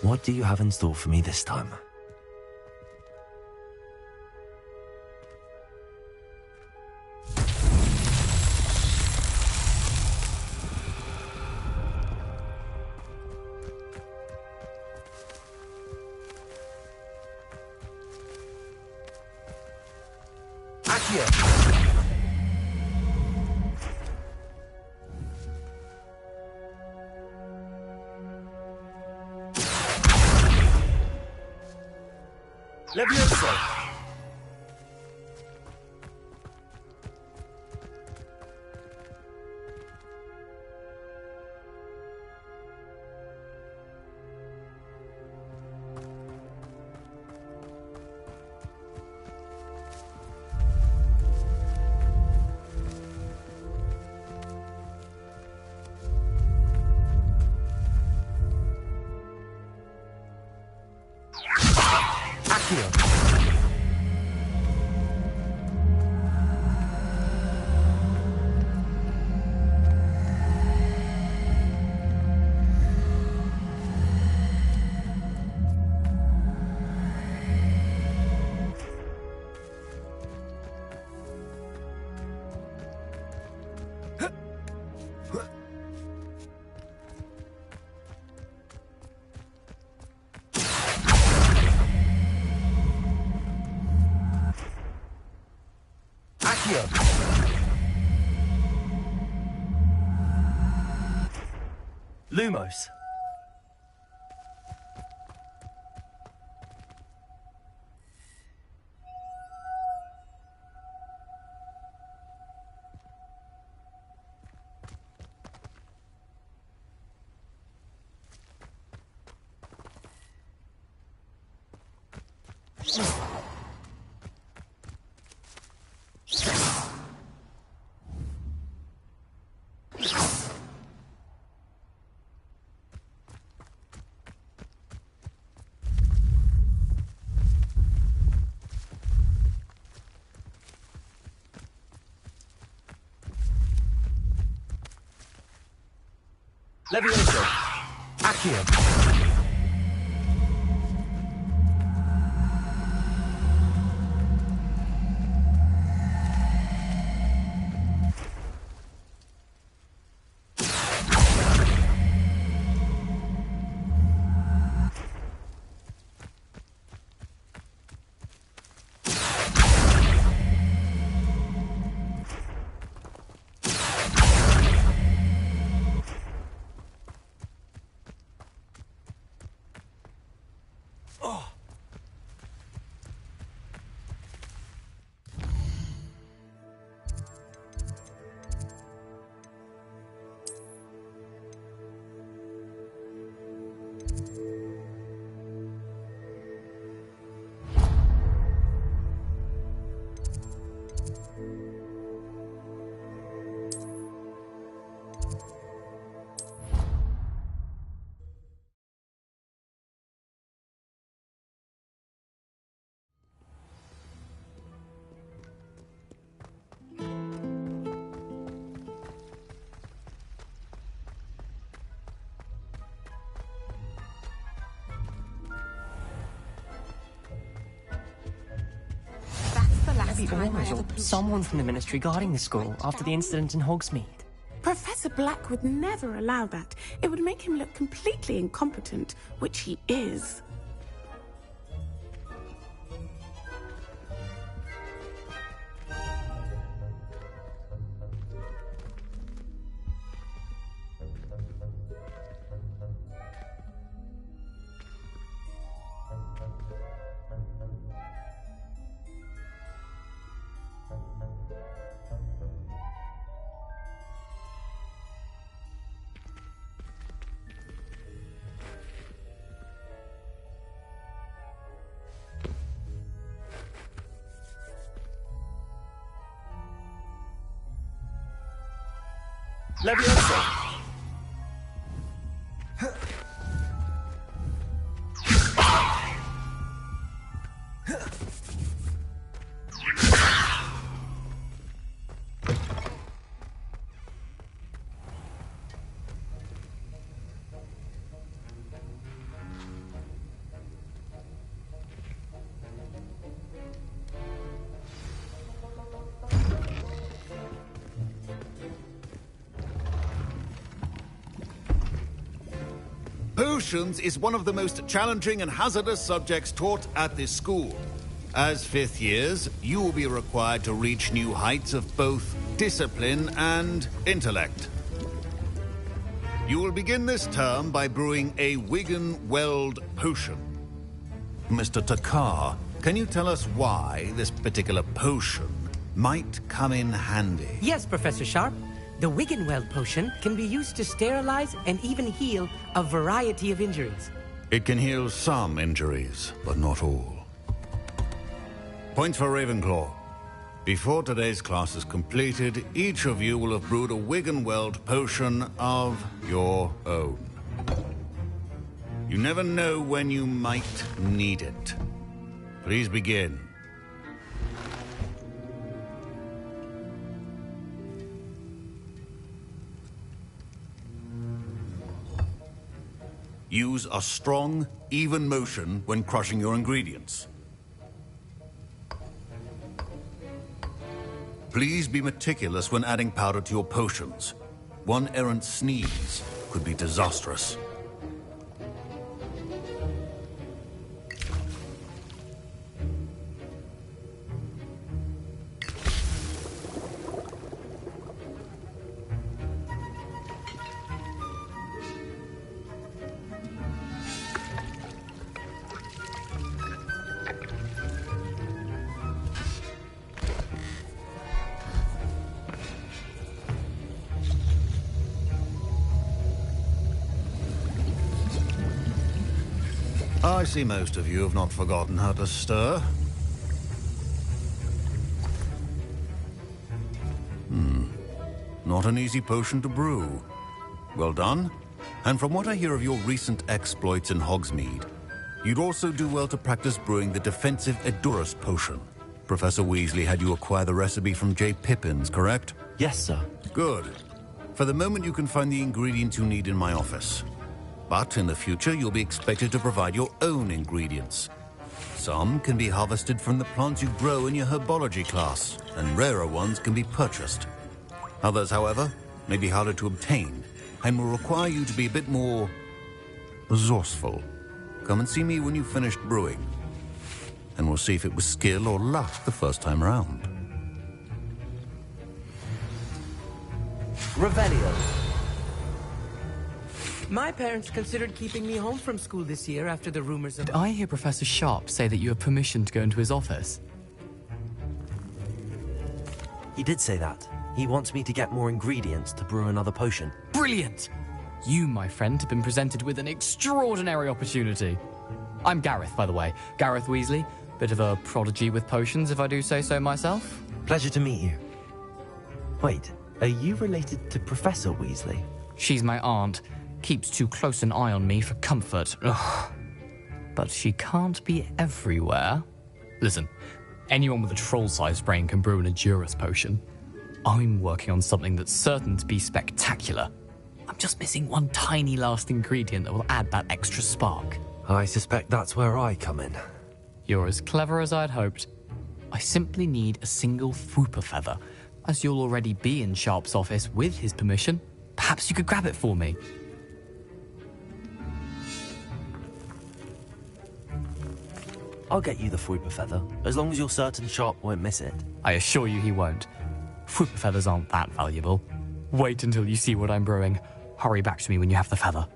What do you have in store for me this time? Levioso! Lumos. Levioso. Accio. Someone from the Ministry guarding the school after the incident in Hogsmeade. Professor Black would never allow that. It would make him look completely incompetent, which he is. Levioso. Potions is one of the most challenging and hazardous subjects taught at this school. As fifth years, you will be required to reach new heights of both discipline and intellect. You will begin this term by brewing a Wiggenweld potion. Mr. Takar, can you tell us why this particular potion might come in handy? Yes, Professor Sharp. The Wiggenweld potion can be used to sterilize and even heal a variety of injuries. It can heal some injuries, but not all. Points for Ravenclaw. Before today's class is completed, each of you will have brewed a Wiggenweld potion of your own. You never know when you might need it. Please begin. Use a strong, even motion when crushing your ingredients. Please be meticulous when adding powder to your potions. One errant sneeze could be disastrous. I see most of you have not forgotten how to stir. Not an easy potion to brew. Well done. And from what I hear of your recent exploits in Hogsmeade, you'd also do well to practice brewing the defensive Edurus potion. Professor Weasley had you acquire the recipe from J. Pippins, correct? Yes, sir. Good. For the moment, you can find the ingredients you need in my office. But in the future, you'll be expected to provide your own ingredients. Some can be harvested from the plants you grow in your herbology class, and rarer ones can be purchased. Others, however, may be harder to obtain, and will require you to be a bit more resourceful. Come and see me when you've finished brewing, and we'll see if it was skill or luck the first time around. Revelio. My parents considered keeping me home from school this year after the rumors of... Did I hear Professor Sharp say that you have permission to go into his office? He did say that. He wants me to get more ingredients to brew another potion. Brilliant! You, my friend, have been presented with an extraordinary opportunity. I'm Gareth, by the way. Gareth Weasley. Bit of a prodigy with potions, if I do say so myself. Pleasure to meet you. Wait, are you related to Professor Weasley? She's my aunt. Keeps too close an eye on me for comfort. Ugh. But she can't be everywhere. Listen, anyone with a troll-sized brain can brew an Edurus potion. I'm working on something that's certain to be spectacular. I'm just missing one tiny last ingredient that will add that extra spark. I suspect that's where I come in. You're as clever as I'd hoped. I simply need a single Fwooper feather. As you'll already be in Sharp's office with his permission, perhaps you could grab it for me. I'll get you the Fwooper feather, as long as you're certain Sharp won't miss it. I assure you he won't. Fwooper feathers aren't that valuable. Wait until you see what I'm brewing. Hurry back to me when you have the feather.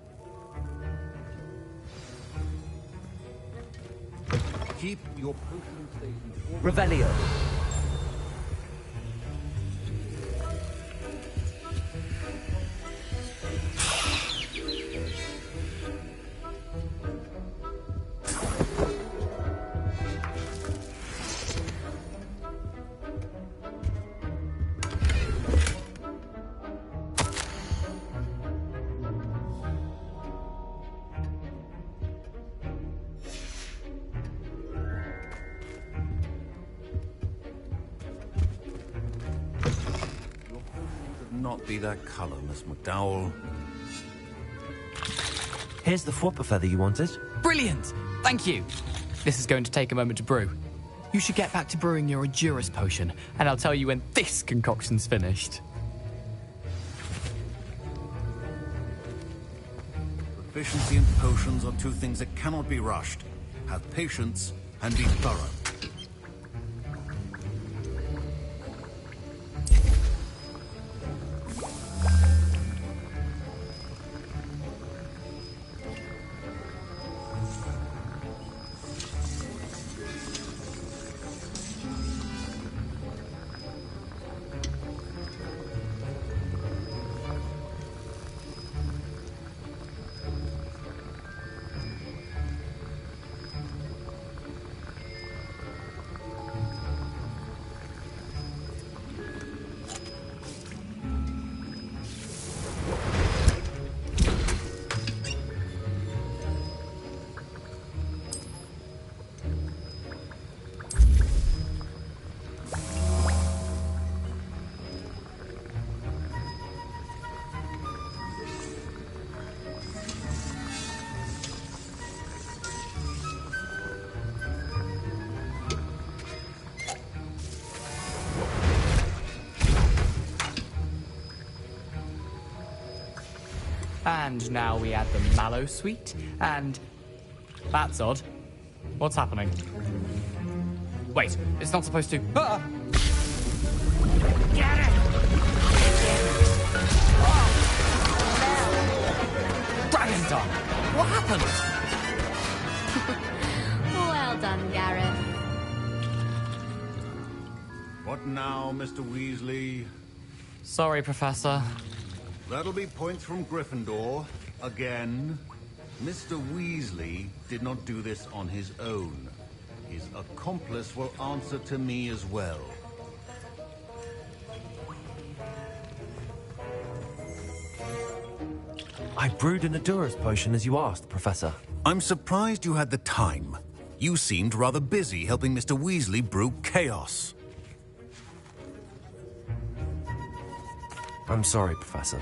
Keep your potion stations. Revelio. Not be that color, Miss McDowell. Here's the Fwooper feather you wanted. Brilliant! Thank you. This is going to take a moment to brew. You should get back to brewing your Edurus potion, and I'll tell you when this concoction's finished. Efficiency and potions are two things that cannot be rushed. Have patience and be thorough. And now we add the mallow sweet, and... That's odd. What's happening? Wait, it's not supposed to... Ah! Get it! Dragon Dog! What happened? Well done, Gareth. What now, Mr. Weasley? Sorry, Professor. That'll be points from Gryffindor. Again. Mr. Weasley did not do this on his own. His accomplice will answer to me as well. I brewed an Adurus potion as you asked, Professor. I'm surprised you had the time. You seemed rather busy helping Mr. Weasley brew chaos. I'm sorry, Professor.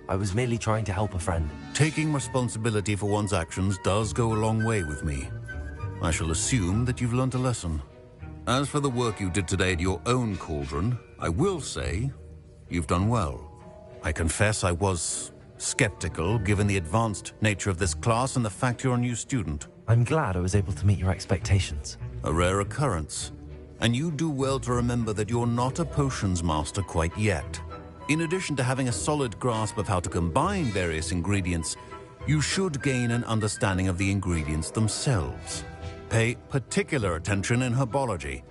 I was merely trying to help a friend. Taking responsibility for one's actions does go a long way with me. I shall assume that you've learnt a lesson. As for the work you did today at your own cauldron, I will say you've done well. I confess I was skeptical given the advanced nature of this class and the fact you're a new student. I'm glad I was able to meet your expectations. A rare occurrence. And you do well to remember that you're not a potions master quite yet. In addition to having a solid grasp of how to combine various ingredients, you should gain an understanding of the ingredients themselves. Pay particular attention in herbology.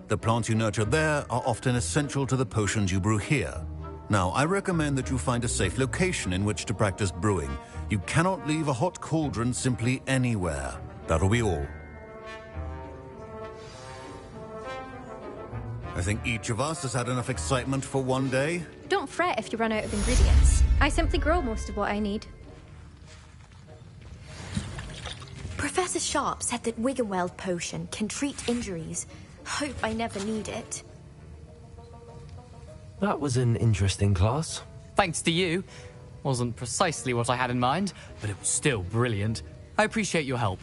The plants you nurture there are often essential to the potions you brew here. Now, I recommend that you find a safe location in which to practice brewing. You cannot leave a hot cauldron simply anywhere. That'll be all. I think each of us has had enough excitement for one day. Don't fret if you run out of ingredients. I simply grow most of what I need. Professor Sharp said that Wiggenweld potion can treat injuries. Hope I never need it. That was an interesting class. Thanks to you. Wasn't precisely what I had in mind, but it was still brilliant. I appreciate your help.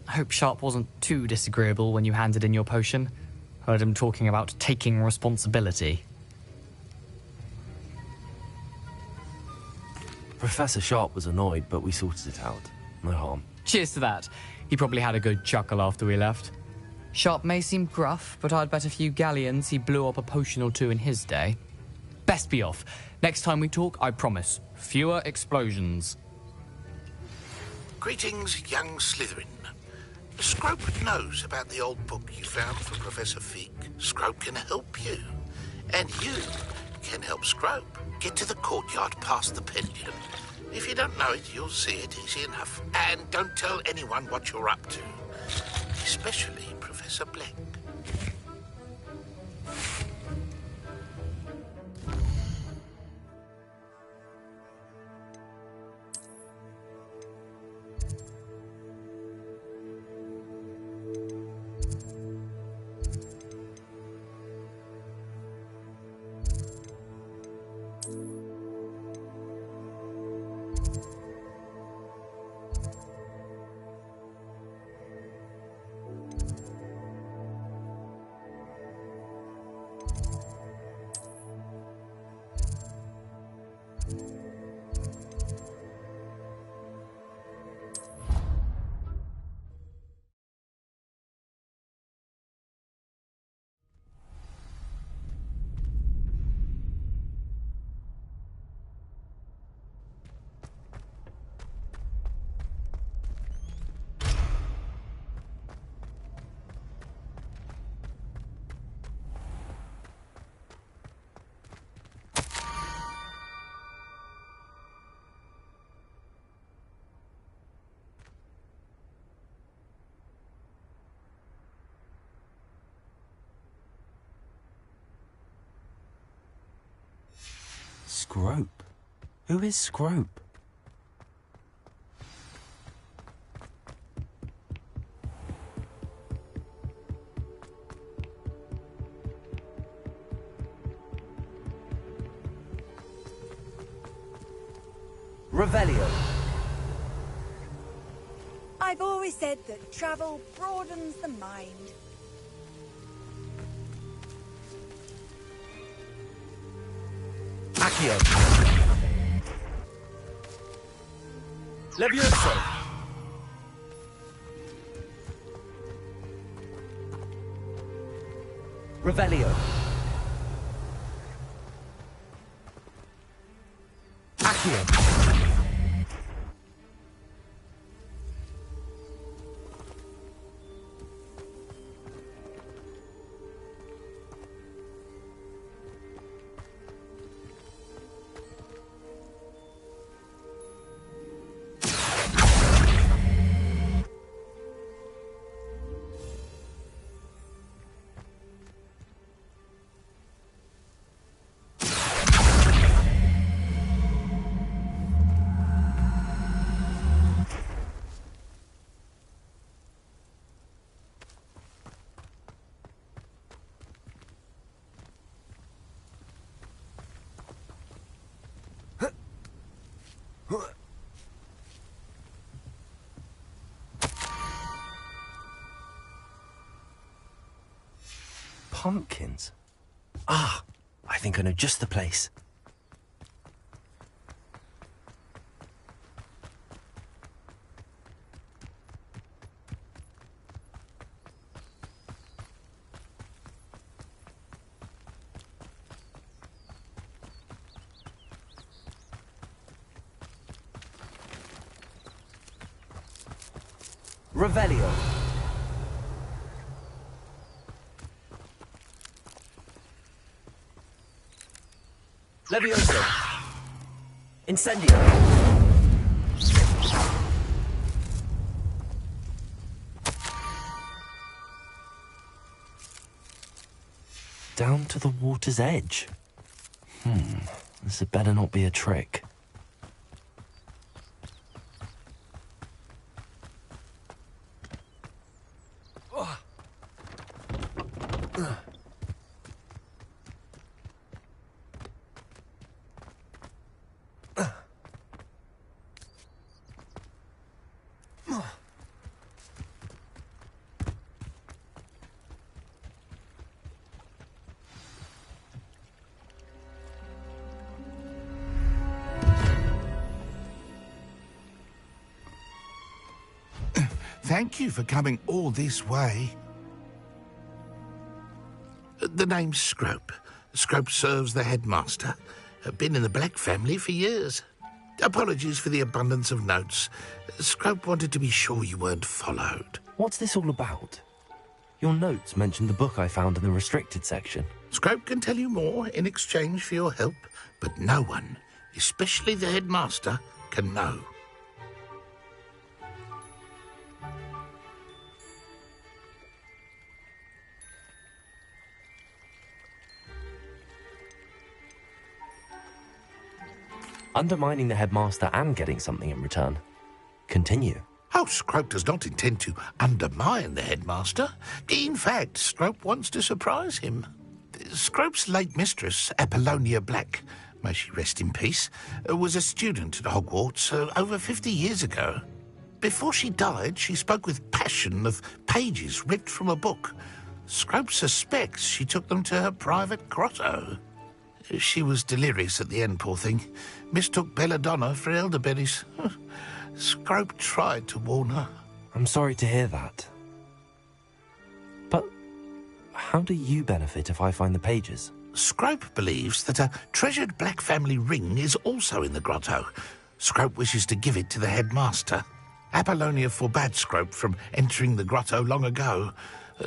I hope Sharp wasn't too disagreeable when you handed in your potion. Heard him talking about taking responsibility. Professor Sharp was annoyed, but we sorted it out. No harm. Cheers to that. He probably had a good chuckle after we left. Sharp may seem gruff, but I'd bet a few galleons he blew up a potion or two in his day. Best be off. Next time we talk, I promise, fewer explosions. Greetings, young Slytherin. Scrope knows about the old book you found for Professor Fig. Scrope can help you. And you can help Scrope get to the courtyard past the pendulum. If you don't know it, you'll see it easy enough. And don't tell anyone what you're up to. Especially Professor Black. Scrope? Who is Scrope? Revelio. I've always said that travel broadens the mind. Accio. Levioso. Revelio. Accio. Pumpkins? Ah, I think I know just the place. Revelio. Levioso. Incendio. Down to the water's edge. This had better not be a trick. Thank you for coming all this way. The name's Scrope. Scrope serves the headmaster. Been in the Black family for years. Apologies for the abundance of notes. Scrope wanted to be sure you weren't followed. What's this all about? Your notes mentioned the book I found in the restricted section. Scrope can tell you more in exchange for your help, but no one, especially the headmaster, can know. Undermining the headmaster and getting something in return. Continue. Oh, Scrope does not intend to undermine the headmaster. In fact, Scrope wants to surprise him. Scrope's late mistress, Apollonia Black, may she rest in peace, was a student at Hogwarts over 50 years ago. Before she died, she spoke with passion of pages ripped from a book. Scrope suspects she took them to her private grotto. She was delirious at the end, poor thing. Mistook belladonna for elderberries. Scrope tried to warn her. I'm sorry to hear that. But how do you benefit if I find the pages? Scrope believes that a treasured Black family ring is also in the grotto. Scrope wishes to give it to the headmaster. Apollonia forbade Scrope from entering the grotto long ago.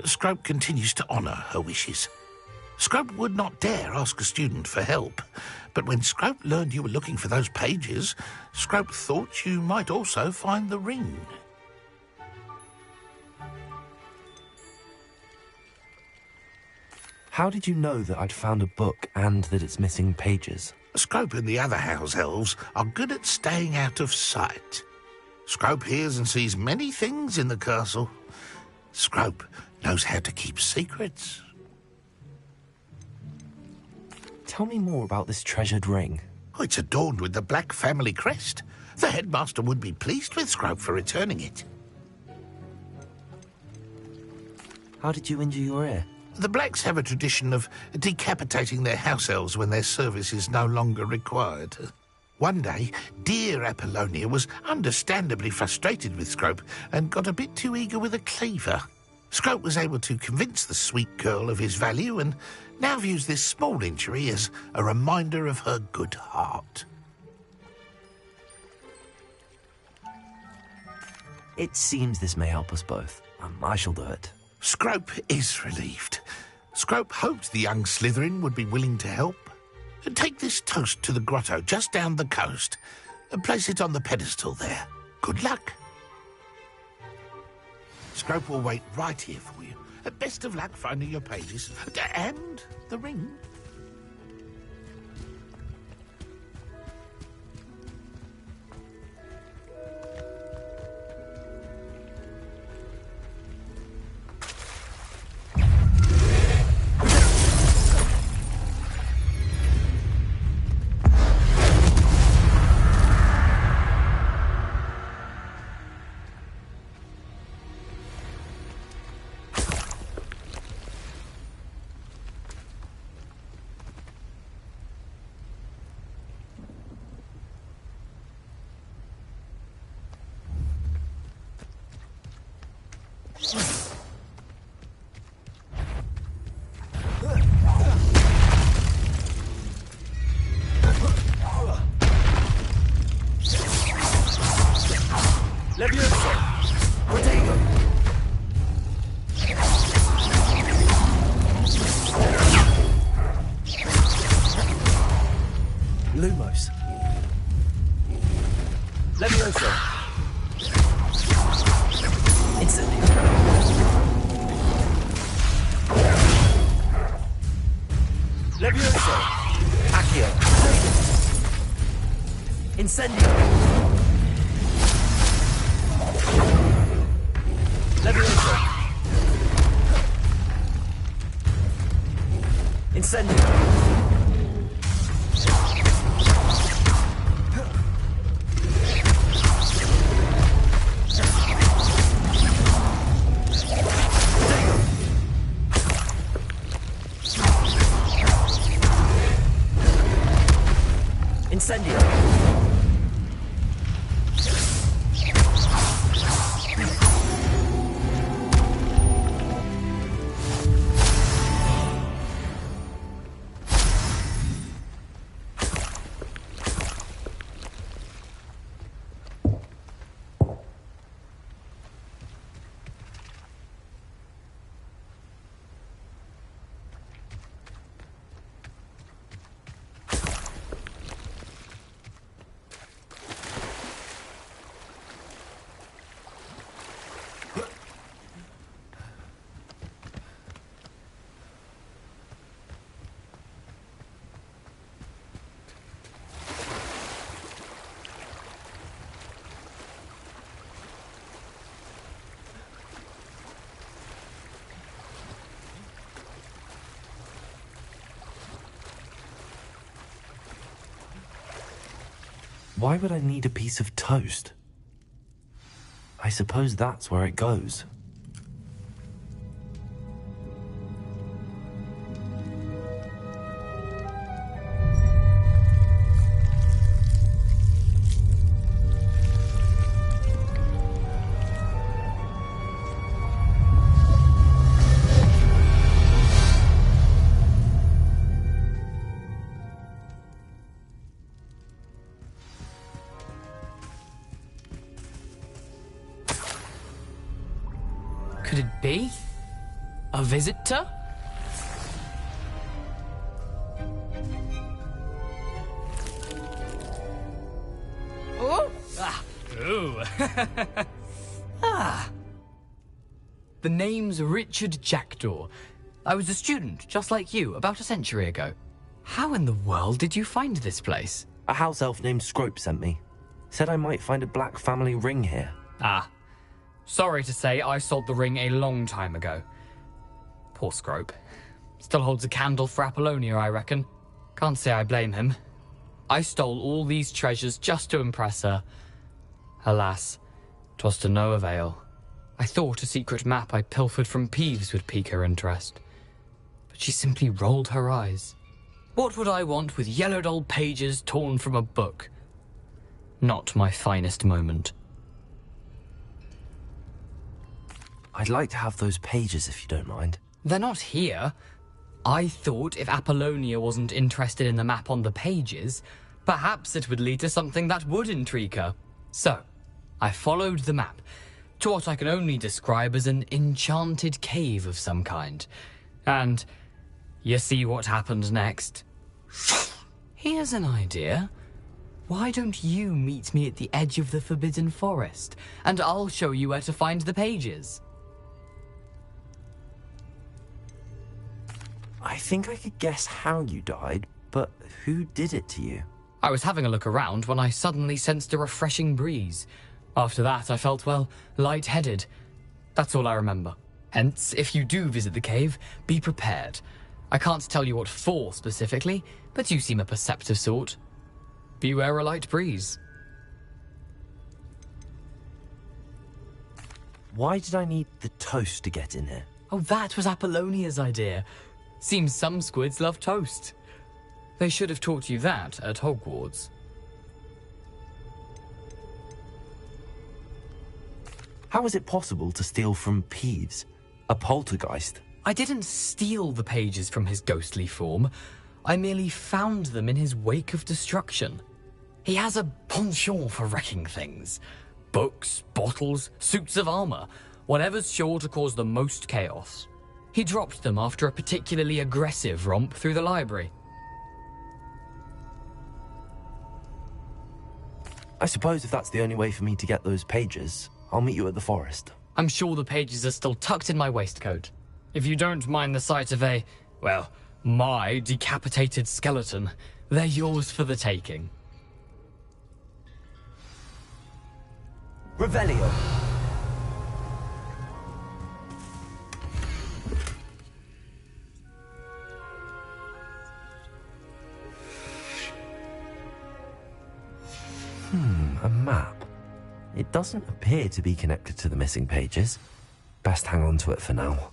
Scrope continues to honour her wishes. Scrope would not dare ask a student for help, but when Scrope learned you were looking for those pages, Scrope thought you might also find the ring. How did you know that I'd found a book and that it's missing pages? Scrope and the other house elves are good at staying out of sight. Scrope hears and sees many things in the castle. Scrope knows how to keep secrets. Tell me more about this treasured ring. Oh, it's adorned with the Black family crest. The headmaster would be pleased with Scrope for returning it. How did you injure your ear? The Blacks have a tradition of decapitating their house elves when their service is no longer required. One day, dear Apollonia was understandably frustrated with Scrope and got a bit too eager with a cleaver. Scrope was able to convince the sweet girl of his value and now views this small injury as a reminder of her good heart. It seems this may help us both. I shall do it. Scrope is relieved. Scrope hoped the young Slytherin would be willing to help. Take this toast to the grotto just down the coast and place it on the pedestal there. Good luck. Scrope will wait right here for you. Best of luck finding your pages and the ring. Why would I need a piece of toast? I suppose that's where it goes. Could it be? A visitor? Oh! Ah! Ooh! Ah! The name's Richard Jackdaw. I was a student, just like you, about a century ago. How in the world did you find this place? A house elf named Scrope sent me. Said I might find a black family ring here. Ah. Sorry to say, I sold the ring a long time ago. Poor Scrope. Still holds a candle for Apollonia, I reckon. Can't say I blame him. I stole all these treasures just to impress her. Alas, 'twas to no avail. I thought a secret map I pilfered from Peeves would pique her interest. But she simply rolled her eyes. What would I want with yellowed old pages torn from a book? Not my finest moment. I'd like to have those pages if you don't mind. They're not here. I thought if Apollonia wasn't interested in the map on the pages, perhaps it would lead to something that would intrigue her. So, I followed the map to what I can only describe as an enchanted cave of some kind. And you see what happened next? Here's an idea. Why don't you meet me at the edge of the Forbidden Forest, and I'll show you where to find the pages. I think I could guess how you died, but who did it to you? I was having a look around when I suddenly sensed a refreshing breeze. After that, I felt, well, lightheaded. That's all I remember. Hence, if you do visit the cave, be prepared. I can't tell you what for specifically, but you seem a perceptive sort. Beware a light breeze. Why did I need the toast to get in here? Oh, that was Apollonia's idea. Seems some squids love toast. They should have taught you that at Hogwarts. How is it possible to steal from Peeves, a poltergeist? I didn't steal the pages from his ghostly form. I merely found them in his wake of destruction. He has a penchant for wrecking things. Books, bottles, suits of armor, whatever's sure to cause the most chaos. He dropped them after a particularly aggressive romp through the library. I suppose if that's the only way for me to get those pages, I'll meet you at the forest. I'm sure the pages are still tucked in my waistcoat. If you don't mind the sight of a, well, my decapitated skeleton, they're yours for the taking. Revelio. A map. It doesn't appear to be connected to the missing pages. Best hang on to it for now.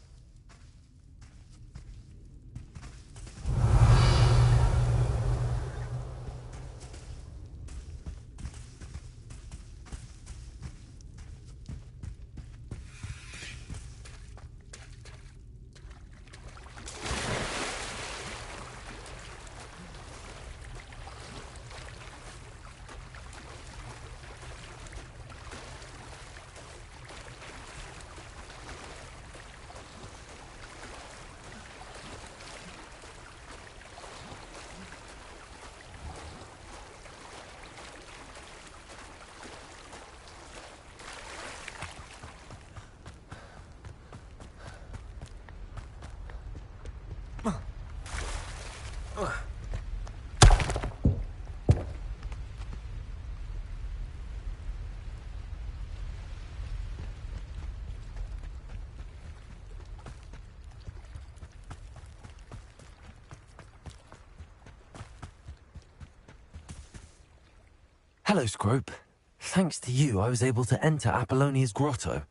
Hello, Scrope. Thanks to you, I was able to enter Apollonia's grotto.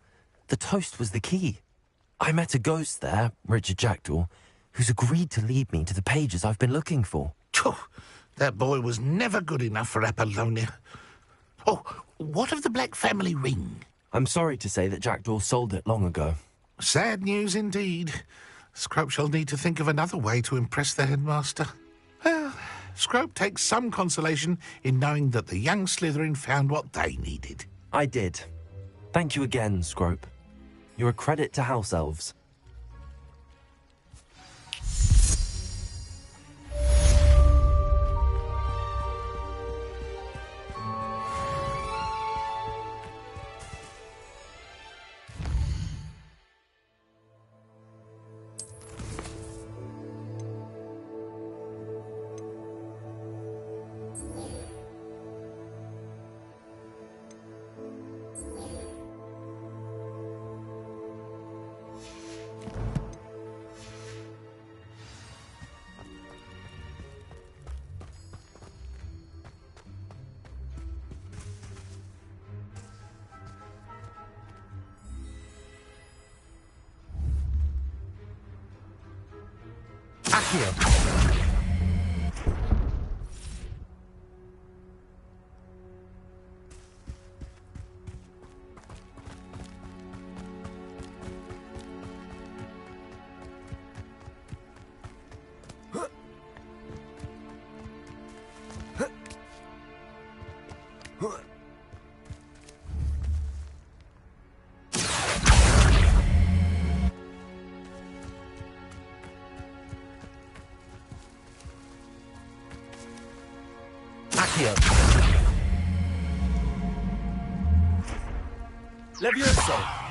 The toast was the key. I met a ghost there, Richard Jackdaw, who's agreed to lead me to the pages I've been looking for. That boy was never good enough for Apollonia. Oh, what of the Black family ring? I'm sorry to say that Jackdaw sold it long ago. Sad news indeed. Scrope shall need to think of another way to impress the headmaster. Well, Scrope takes some consolation in knowing that the young Slytherin found what they needed. I did. Thank you again, Scrope. You're a credit to house elves. Accio. Levioso!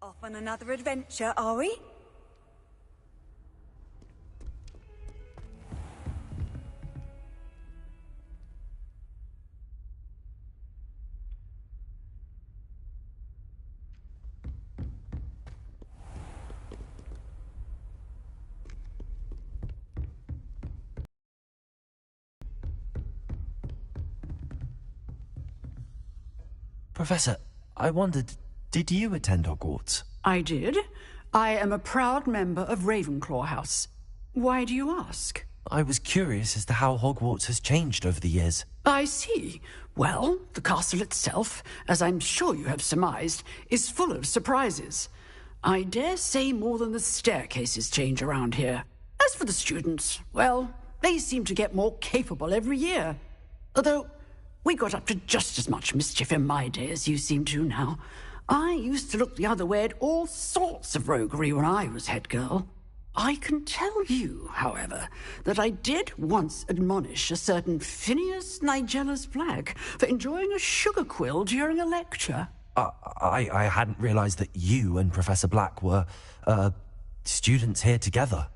Off on another adventure, are we? Professor, I wondered, did you attend Hogwarts? I did. I am a proud member of Ravenclaw House. Why do you ask? I was curious as to how Hogwarts has changed over the years. I see. Well, the castle itself, as I'm sure you have surmised, is full of surprises. I dare say more than the staircases change around here. As for the students, well, they seem to get more capable every year. Although, we got up to just as much mischief in my day as you seem to now. I used to look the other way at all sorts of roguery when I was head girl. I can tell you, however, that I did once admonish a certain Phineas Nigella's Black for enjoying a sugar quill during a lecture. I hadn't realized that you and Professor Black were, students here together.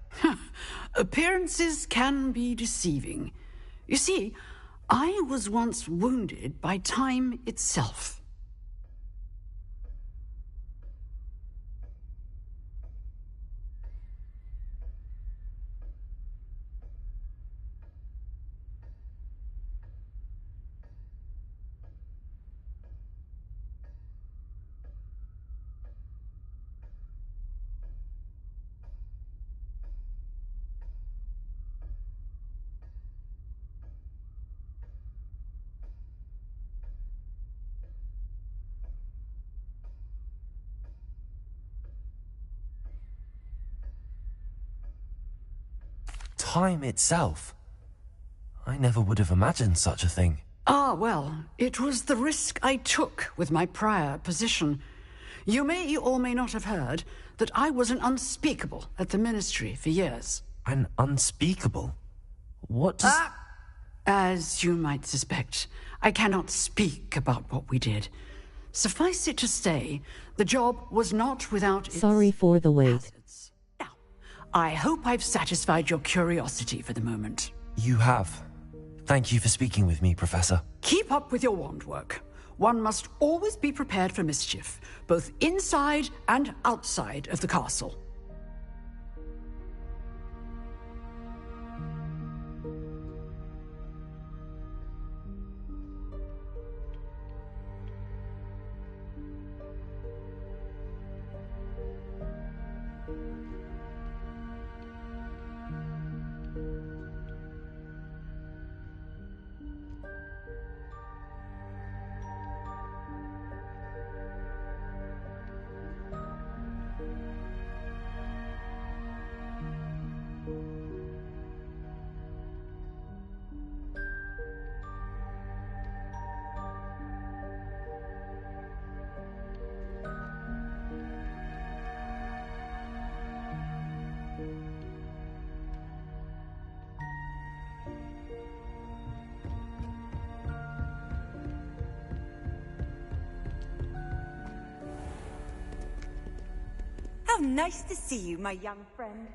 Appearances can be deceiving. You see, I was once wounded by time itself. Time itself? I never would have imagined such a thing. Ah, well, it was the risk I took with my prior position. You may or may not have heard that I was an unspeakable at the Ministry for years. An unspeakable? What does... As you might suspect, I cannot speak about what we did. Suffice it to say, the job was not without its... Sorry for the wait. Now, I hope I've satisfied your curiosity for the moment. You have. Thank you for speaking with me, Professor. Keep up with your wand work. One must always be prepared for mischief, both inside and outside of the castle. nice to see you, my young friend.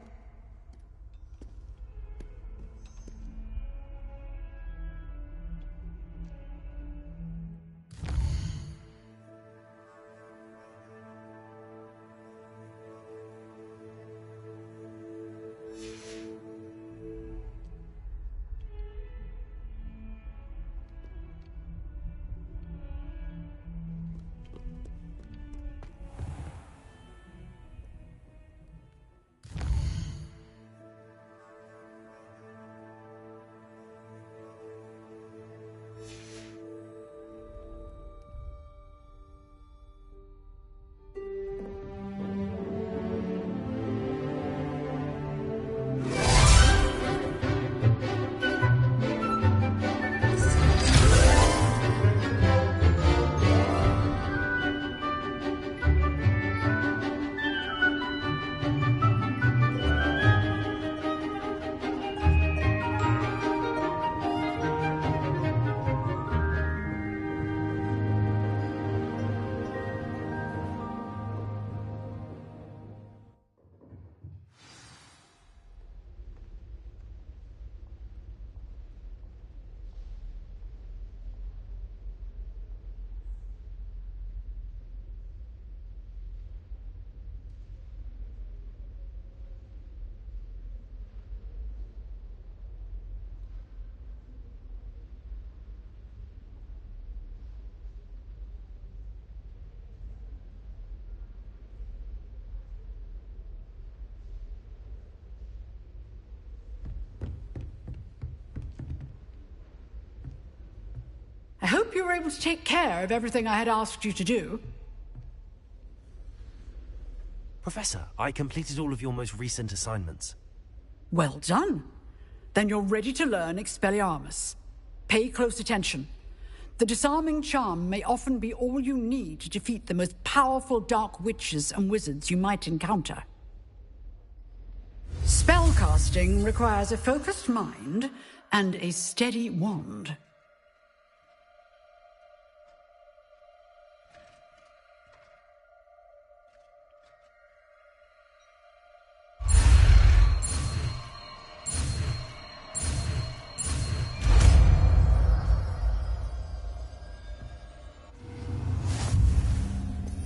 I hope you were able to take care of everything I had asked you to do. Professor, I completed all of your most recent assignments. Well done. Then you're ready to learn Expelliarmus. Pay close attention. The disarming charm may often be all you need to defeat the most powerful dark witches and wizards you might encounter. Spellcasting requires a focused mind and a steady wand.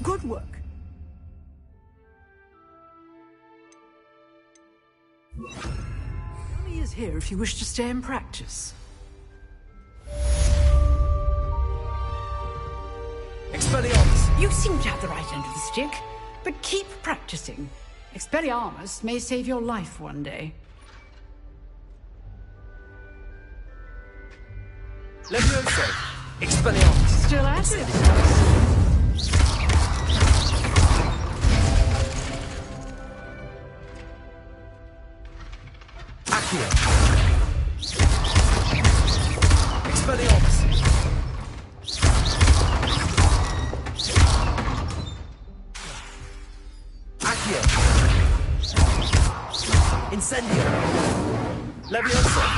Good work. Johnny is here if you wish to stay and practice. Expelliarmus! You seem to have the right end of the stick, but keep practicing. Expelliarmus may save your life one day. Levioso! Expelliarmus! Still at it? Accio! Expelliarmus! Accio! Incendio! Levioso!